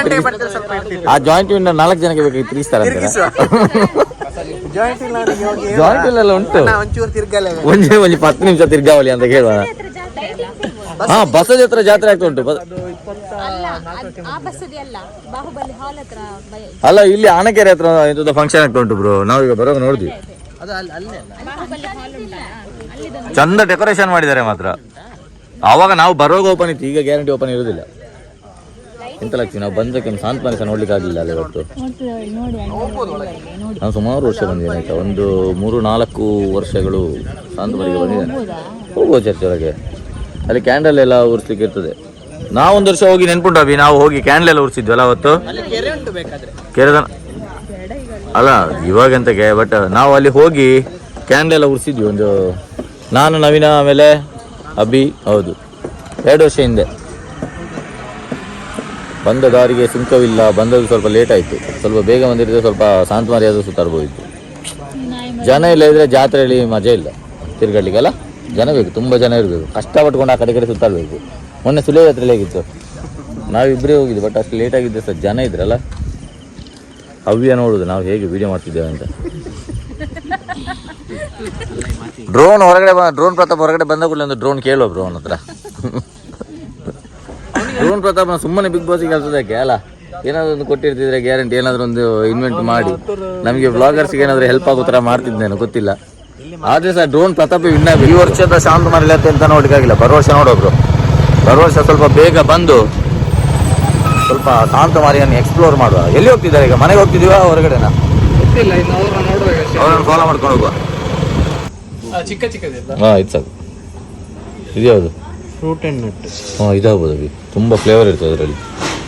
ಆ ಜಾಯಿಂಟ್ ವಿನ್ 4 ಜನಕ್ಕೆ ಬೇಕಾಗಿ ತಿರ್ಗಿಸ್ತಾರಂತೆ. ಜಾಯಿಂಟ್ ವಿನ್ ಎಲ್ಲ ಉಂಟು, ಒಂದೇ 10 ನಿಮಿಷ ತಿರ್ಗಾವಲಿ ಅಂತ ಕೇಳುವ. ಹಾ, ಬಸದಿ ಹತ್ರ ಜಾತ್ರೆ ಆಗ್ತಾ ಉಂಟು. ಅಲ್ಲ, ಇಲ್ಲಿ ಆನಕೆರೆ ಹತ್ರ ಎಂತದ ಫಂಕ್ಷನ್ ಆಗ್ತಾ ಉಂಟು ಬ್ರೋ. ನಾವೀಗ ಬರೋದು ನೋಡಿದ್ವಿ, ಚಂದ ಡೆಕೋರೇಷನ್ ಮಾಡಿದ್ದಾರೆ ಮಾತ್ರ. ಆವಾಗ ನಾವು ಬರೋಗ ಓಪನ್ ಇತ್ತು, ಈಗ ಗ್ಯಾರಂಟಿ ಓಪನ್ ಇರುವುದಿಲ್ಲ. ಎಂತ ಲಕ್ಷ್ಮಿ, ನಾವು ಬಂದಕ್ಕೆ ಶಾಂತ ಮನಸ್ಸ ನೋಡ್ಲಿಕ್ಕೆ ಆಗಲಿಲ್ಲ ಅಲ್ಲಿ ಇವತ್ತು. ನಾನು ಸುಮಾರು ವರ್ಷ ಬಂದಿದ್ದೇನೆ ಆಯ್ತಾ, ಒಂದು 3-4 ವರ್ಷಗಳು ಶಾಂತಮರಿಗೆ ಬಂದಿದ್ದೇನೆ. ಹೋಗುವ ಚರ್ಚ್ ಒಳಗೆ, ಅಲ್ಲಿ ಕ್ಯಾಂಡಲ್ ಎಲ್ಲ ಉರಿಸ್ಲಿಕ್ಕೆ ಇರ್ತದೆ. ನಾವೊಂದು ವರ್ಷ ಹೋಗಿ ನೆನ್ಪುಂಟು ಅಭಿ, ನಾವು ಹೋಗಿ ಕ್ಯಾಂಡಲ್ ಎಲ್ಲ ಉರಿಸಿದ್ವಲ್ಲ ಅವತ್ತು. ಕೆರೆದ ಅಲ್ಲ ಇವಾಗ ಎಂತಕ್ಕೆ, ಬಟ್ ನಾವು ಅಲ್ಲಿ ಹೋಗಿ ಕ್ಯಾಂಡಲ್ ಎಲ್ಲ ಉರಿಸಿದ್ವಿ. ಒಂದು ನಾನು, ನವೀನ, ಆಮೇಲೆ ಅಭಿ. ಹೌದು, 2 ವರ್ಷ ಹಿಂದೆ. ಬಂದ ದಾರಿಗೆ ಸುಂಕವಿಲ್ಲ. ಬಂದದ್ದು ಸ್ವಲ್ಪ ಲೇಟ್ ಆಯಿತು. ಸ್ವಲ್ಪ ಬೇಗ ಬಂದಿರಿದ್ರೆ ಸ್ವಲ್ಪ ಶಾಂತಮಾರಿ ಆದರೂ ಸುತ್ತಾಡ್ಬೋದಿತ್ತು. ಜನ ಇಲ್ಲ ಇದ್ರೆ ಜಾತ್ರೆಯಲ್ಲಿ ಮಜಾ ಇಲ್ಲ ತಿರ್ಗಾಡ್ಲಿಕ್ಕೆಲ್ಲ. ಜನ ಬೇಕು, ತುಂಬ ಜನ ಇರಬೇಕು. ಕಷ್ಟಪಟ್ಕೊಂಡು ಆ ಕಡೆ ಸುತ್ತಾಡಬೇಕು. ಮೊನ್ನೆ ಸುಲೇ ಜಾತ್ರೆಯಲ್ಲಿ ಹೇಗಿತ್ತು, ನಾವಿಬ್ಬರೇ ಹೋಗಿದ್ದು. ಬಟ್ ಅಷ್ಟು ಲೇಟ್ ಆಗಿದ್ದೆ ಸರ್, ಜನ ಇದ್ರಲ್ಲ. ಹವ್ಯ ನೋಡುದು ನಾವು ಹೇಗೆ ವಿಡಿಯೋ ಮಾಡ್ತಿದ್ದೇವೆ ಅಂತ. ಡ್ರೋನ್ ಪ್ರತಾಪ್ ಹೊರಗಡೆ ಬಂದ ಕೂಡಲೇ ಒಂದು ಡ್ರೋನ್ ಕೇಳುವ ಬ್ರೋ ಅವನ ಹತ್ರ. ಡ್ರೋನ್ ಪ್ರತಾಪ್ ಸುಮ್ಮನೆ ಬಿಗ್ ಬಾಸ್ಗೆ ಕೆಲಸದಕ್ಕೆ ಅಲ್ಲ, ಏನಾದ್ರು ಒಂದು ಕೊಟ್ಟಿರ್ತಿದ್ರೆ ಗ್ಯಾರಂಟಿ ಏನಾದ್ರು ಒಂದು ಇನ್ವೆಂಟ್ ಮಾಡಿ ನಮಗೆ ವ್ಲಾಗರ್ಸ್ಗೆ ಏನಾದ್ರು ಹೆಲ್ಪ್ ಆಗೋ ಥರ ಮಾಡ್ತಿದ್ದೇನೆ, ಗೊತ್ತಿಲ್ಲ. ಆದ್ರೆ ಸಹ ಡ್ರೋನ್ ಪ್ರತಾಪ್ ವಿನ್ ಆಗಿ. ಈ ವರ್ಷದ ಶಾಂತ ಮರಿಲತ್ತೆ ಅಂತ ನೋಡ್ಲಿಕ್ಕಾಗಿಲ್ಲ. ಬರೋ ವರ್ಷ ನೋಡೋಬ್ರು, ಬರೋ ವರ್ಷ ಸ್ವಲ್ಪ ಬೇಗ ಬಂದು ಸ್ವಲ್ಪ ಶಾಂತ ಮಾರಿಯನ್ನು ಎಕ್ಸ್ಪ್ಲೋರ್ ಮಾಡುವ. ಎಲ್ಲಿ ಹೋಗ್ತಿದ್ದಾರೆ ಈಗ? ಮನೆಗೆ ಹೋಗ್ತಿದೀವ ಹೊರಗಡೆನಾ? ಅವ್ರನ್ನ ಫಾಲೋ ಮಾಡ್ಕೊಂಡು ಹೋಗುವ. ಚಿಕ್ಕ ಚಿಕ್ಕದಿಲ್ಲ. ಹಾಂ, ಇದು ಸಾಕು. ಇದು ಯಾವುದು? Fruit and nut. ಹಾಂ ಇದಾಗ್ಬೋದು ಅಭಿ, ತುಂಬ ಫ್ಲೇವರ್ ಇರ್ತದೆ ಅದರಲ್ಲಿ.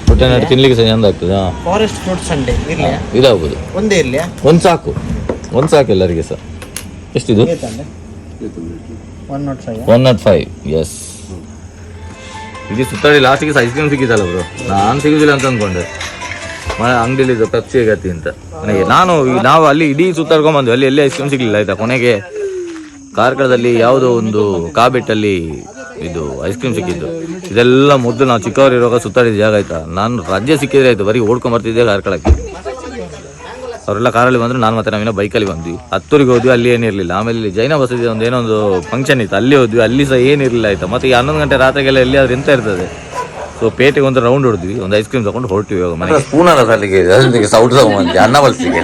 ಫ್ರೂಟ್ ಆ್ಯಂಡ್ ನಟ್ ತಿನ್ಲಿಕ್ಕೆ ಸಹ ಚಂದ ಆಗ್ತದೆ. ಹಾಂ ಫಾರೆಸ್ಟ್ ಫ್ರೂಟ್ ಸಂಡೇ ಇರಲಿಯಾ? ಇದಾಗ್ಬೋದು. ಒಂದೇ ಇರಲಿಯಾ? ಒಂದು ಸಾಕು ಎಲ್ಲರಿಗೆ ಸಹ. ಎಷ್ಟಿದು? 105. ಎಸ್. ಇದು ಸುತ್ತಾಡಿ ಲಾಸ್ಟಿಗೆ ಐಸ್ ಕ್ರೀಮ್ ಸಿಕ್ಕಿದ್ದಲ್ಲ ಬ್ರೋ, ನಾನು ಸಿಗುದಿಲ್ಲ ಅಂತ ಅಂದ್ಕೊಂಡೆ. ಅಂಗಡಿಲಿ ಪೆಪ್ಸಿ ಆಗತ್ತಿ ಅಂತ ನನಗೆ. ನಾವು ಅಲ್ಲಿ ಇಡೀ ಸುತ್ತಾಡ್ಕೊಂಡ್ಬಂದ್ವಿ, ಅಲ್ಲಿ ಎಲ್ಲಿ ಐಸ್ ಕ್ರೀಮ್ ಸಿಗ್ಲಿಲ್ಲ ಆಯ್ತಾ. ಕೊನೆಗೆ ಕಾರ್ಕಳದಲ್ಲಿ ಯಾವುದೋ ಒಂದು ಕಾಬೆಟ್ಟಲ್ಲಿ ಇದು ಐಸ್ ಕ್ರೀಮ್ ಸಿಕ್ಕಿದ್ದು. ಇದೆಲ್ಲ ಮೊದಲು ನಾವು ಚಿಕ್ಕವರು ಇರುವಾಗ ಸುತ್ತಾಡಿದ ಜಾಗ ಆಯ್ತಾ. ನಾನು ರಜೆ ಸಿಕ್ಕಿದ್ರೆ ಆಯ್ತು, ಬರೀ ಓಡ್ಕೊಂಡ್ಬರ್ತಿದ್ದೆ ಕಾರ್ಕಳಕ್ಕೆ. ಅವರೆಲ್ಲ ಕಾರಲ್ಲಿ ಬಂದರು, ನಾನು ಮತ್ತೆ ನಾವಿನ್ನ ಬೈಕಲ್ಲಿ ಬಂದ್ವಿ. 10ೂರಿಗೆ ಹೋದ್ವಿ, ಅಲ್ಲಿ ಏನಿರಲಿಲ್ಲ. ಆಮೇಲೆ ಇಲ್ಲಿ ಜೈನ ಬಸದಿ ಒಂದು ಏನೋ ಒಂದು ಫಂಕ್ಷನ್ ಇತ್ತು, ಅಲ್ಲಿ ಹೋದ್ವಿ, ಅಲ್ಲಿ ಸಹ ಏನಿರಲಿಲ್ಲ ಆಯ್ತಾ. ಮತ್ತೆ ಈ 11 ಗಂಟೆ ರಾತ್ರಿಗೆಲ್ಲ ಎಲ್ಲಿ ಆದ್ರೆ ಎಂತ ಇರ್ತದೆ. ಸೊ ಪೇಟೆಗೆ ಒಂದು ರೌಂಡ್ ಹೊಡೆದ್ವಿ, ಒಂದು ಐಸ್ ಕ್ರೀಮ್ ತಗೊಂಡು ಹೊರಟಿವಿ. ಮನೆಗೆ ಸ್ಪೂನ್ ಅಲ್ಲ ತರಲಿಕ್ಕೆ, ಸೌಟ್ ತಗೊಂಡ್ಬಂದ್ವಿ ಅನ್ನ ಬಲ್ಸಿಗೆ.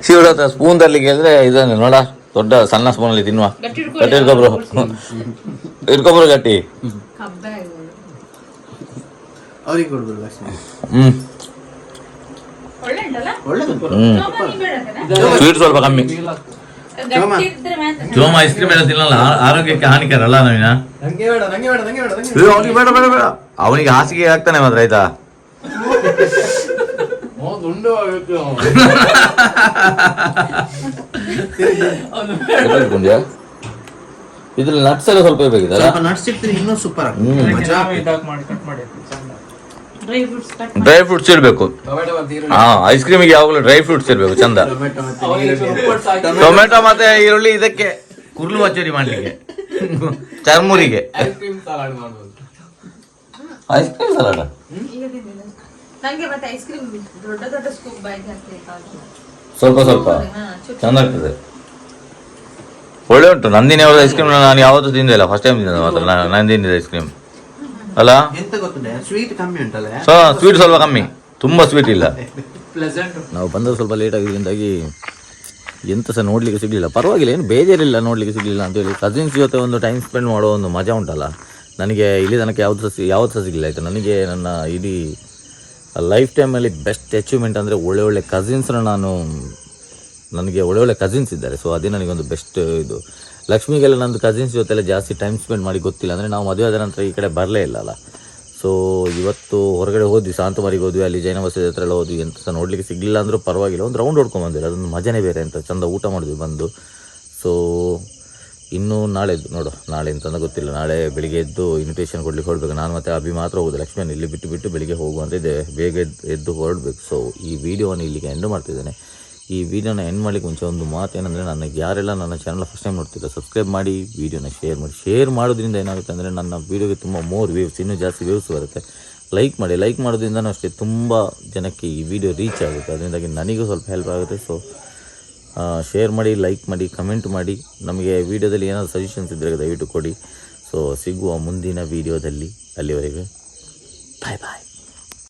ಶಿವರ ಹತ್ರ ಸ್ಪೂನ್ ತರಲಿಕ್ಕೆ ಹೇಳಿದ್ರೆ ಇದನ್ನು ನೋಡ, ದೊಡ್ಡ ಸಣ್ಣ ಸ್ಪೂನಲ್ಲಿ ತಿನ್ನುವ. ಗಟ್ಟಿ ಇಟ್ಕೊಬ್ರು ಗಟ್ಟಿ. ಅವ್ರಿಗೆ ಕೊಡ್ಬೋದು. ಸ್ವೀಟ್ ಸ್ವಲ್ಪ ಕಮ್ಮಿ. ಚೋಮ ಐಸ್ ಕ್ರೀಮ್ ಎಲ್ಲ ತಿನ್ನಲ್ಲ, ಆರೋಗ್ಯಕ್ಕೆ ಹಾನಿಕರ ಅಲ್ಲ ನವೀನ. ಅವನಿಗೆ ಬೇಡ ಬೇಡ ಬೇಡ, ಅವನಿಗೆ ಹಾಸಿಗೆ ಆಗ್ತಾನೆ ಮಾತ್ರ ಆಯ್ತಾ. ಇದ್ರಲ್ಲಿ ನಟ್ಸ್ ಎಲ್ಲ ಸ್ವಲ್ಪ ಇರ್ಬೇಕಿದೆ. ನಟ್ಸ್ ಇರ್ತದೆ, ಇನ್ನೂ ಸೂಪರ್ ಡ್ರೈ ಫ್ರೂಟ್ಸ್ ಇರ್ಬೇಕು. ಹಾ, ಐಸ್ ಕ್ರೀಮಿಗೆ ಯಾವಾಗಲೂ ಡ್ರೈ ಫ್ರೂಟ್ಸ್ ಇರ್ಬೇಕು ಚಂದ. ಟೊಮೆಟೊ ಮತ್ತೆ ಈರುಳ್ಳಿ ಇದಕ್ಕೆ ಕುರ್ಲು ಮಚ್ಚರಿ ಮಾಡ್ಲಿಕ್ಕೆ, ಚರ್ಮುರಿಗೆ. ಐಸ್ ಕ್ರೀಮ್ ಸಲಾಡ್ ಸ್ವಲ್ಪ ಚಂದ ಆಗ್ತದೆ, ಒಳ್ಳೆ ಉಂಟು. ನಂದಿನಿ ಅವ್ರ ಐಸ್ ಕ್ರೀಮ್ ನಾನು ಯಾವತ್ತೂ ತಿಂದಿಲ್ಲ, ಫಸ್ಟ್ ಟೈಮ್ ತಿಂದ ಮಾತ್ರ ನಂದಿನಿ ಐಸ್ ಕ್ರೀಮ್ ಅಲ್ಲ. ಎಂತ ಗೊತ್ತಿದೆ, ಸ್ವೀಟ್ ಕಮ್ಮಿ ಉಂಟಲ್ಲ. ಸ್ವೀಟ್ ಸ್ವಲ್ಪ ಕಮ್ಮಿ, ತುಂಬ ಸ್ವೀಟ್ ಇಲ್ಲ. ನಾವು ಬಂದದ್ದು ಸ್ವಲ್ಪ ಲೇಟ್ ಆಗಿದ್ದರಿಂದಾಗಿ ಎಂತ ಸಹ ನೋಡ್ಲಿಕ್ಕೆ ಸಿಗಲಿಲ್ಲ. ಪರವಾಗಿಲ್ಲ, ಏನು ಬೇಜಾರಿಲ್ಲ ನೋಡ್ಲಿಕ್ಕೆ ಸಿಗಲಿಲ್ಲ ಅಂತೇಳಿ. ಕಸಿನ್ಸ್ ಜೊತೆ ಒಂದು ಟೈಮ್ ಸ್ಪೆಂಡ್ ಮಾಡೋ ಒಂದು ಮಜಾ ಉಂಟಲ್ಲ, ನನಗೆ ಇಲ್ಲಿ ತನಕ ಯಾವ್ದು ಸಹ ಸಿಗಲಿಲ್ಲ ಆಯಿತು. ನನಗೆ ನನ್ನ ಇಡೀ ಲೈಫ್ ಟೈಮಲ್ಲಿ ಬೆಸ್ಟ್ ಅಚೀವ್ಮೆಂಟ್ ಅಂದರೆ ಒಳ್ಳೆ ಕಸಿನ್ಸ್ನ ನನಗೆ ಒಳ್ಳೆ ಕಸಿನ್ಸ್ ಇದ್ದಾರೆ. ಸೊ ಅದೇ ನನಗೊಂದು ಬೆಸ್ಟ್ ಇದು. ಲಕ್ಷ್ಮಿಗೆಲ್ಲ ನಂದು ಕಸಿನ್ಸ್ ಜೊತೆಲ್ಲ ಜಾಸ್ತಿ ಟೈಮ್ ಸ್ಪೆಂಡ್ ಮಾಡಿ ಗೊತ್ತಿಲ್ಲ, ಅಂದರೆ ನಾವು ಮದುವೆ ಆದ ನಂತರ ಈ ಕಡೆ ಬರಲೇ ಇಲ್ಲಲ್ಲ. ಸೊ ಇವತ್ತು ಹೊರಗಡೆ ಹೋದ್ವಿ, ಶಾಂತಮರಿಗೆ ಹೋದ್ವಿ, ಅಲ್ಲಿ ಜೈನ ಬಸದಿ ಹತ್ರ ಎಲ್ಲ ಹೋದ್ವಿ. ಎಂತ ಸಹ ನೋಡಲಿಕ್ಕೆ ಸಿಗಲಿಲ್ಲ ಅಂದರೂ ಪರವಾಗಿಲ್ಲ, ಒಂದು ರೌಂಡ್ ಹೊಡ್ಕೊಂಡ್ಬಂದಿಲ್ಲ, ಅದೊಂದು ಮಜಾನೇ ಬೇರೆ ಅಂತ. ಚಂದ ಊಟ ಮಾಡಿದ್ವಿ ಬಂದು. ಸೊ ಇನ್ನು ನಾಳೆ ಎಂತಂದ ಗೊತ್ತಿಲ್ಲ. ನಾಳೆ ಬೆಳಿಗ್ಗೆ ಎದ್ದು ಇನ್ವಿಟೇಷನ್ ಕೊಡ್ಲಿಕ್ಕೆ ಹೊರಡ್ಬೇಕು. ನಾನು ಮತ್ತು ಅಭಿ ಮಾತ್ರ ಹೋಗೋದು, ಲಕ್ಷ್ಮಿಯನ್ನು ಇಲ್ಲಿ ಬಿಟ್ಟು ಬೆಳಿಗ್ಗೆ ಹೋಗುವಂತಿದೆ, ಬೇಗ ಎದ್ದು ಹೊರಡ್ಬೇಕು. ಸೊ ಈ ವಿಡಿಯೋವನ್ನು ಇಲ್ಲಿಗೆ ಎಂಡ್ ಮಾಡ್ತಿದ್ದೇನೆ. ಈ ವಿಡಿಯೋನ ಎಂಡ್ ಮಾಡಲಿಕ್ಕೆ ಮುಂಚೆ ಒಂದು ಮಾತು ಏನಂದರೆ, ನನಗೆ ಯಾರೆಲ್ಲ ನನ್ನ ಚಾನಲ್ ಫಸ್ಟ್ ಟೈಮ್ ನೋಡ್ತಿಲ್ಲ, ಸಬ್ಸ್ಕ್ರೈಬ್ ಮಾಡಿ, ವಿಡಿಯೋನ ಶೇರ್ ಮಾಡೋದ್ರಿಂದ ಏನಾಗುತ್ತೆ ಅಂದರೆ ನನ್ನ ವೀಡಿಯೋಗೆ ತುಂಬ ಮೋರ್ ವ್ಯೂಸ್, ಇನ್ನೂ ಜಾಸ್ತಿ ವ್ಯೂಸ್ ಬರುತ್ತೆ. ಲೈಕ್ ಮಾಡೋದ್ರಿಂದನೂ ಅಷ್ಟೇ ತುಂಬ ಜನಕ್ಕೆ ಈ ವಿಡಿಯೋ ರೀಚ್ ಆಗುತ್ತೆ, ಅದರಿಂದಾಗಿ ನನಗೂ ಸ್ವಲ್ಪ ಹೆಲ್ಪ್ ಆಗುತ್ತೆ. ಸೊ ಶೇರ್ ಮಾಡಿ, ಲೈಕ್ ಮಾಡಿ, ಕಮೆಂಟ್ ಮಾಡಿ. ನಮಗೆ ವಿಡಿಯೋದಲ್ಲಿ ಏನಾದರೂ ಸಜೆಷನ್ಸ್ ಇದ್ದರೆ ದಯವಿಟ್ಟು ಕೊಡಿ. ಸೊ ಸಿಗುವ ಮುಂದಿನ ವಿಡಿಯೋದಲ್ಲಿ, ಅಲ್ಲಿವರೆಗೆ ಬಾಯ್.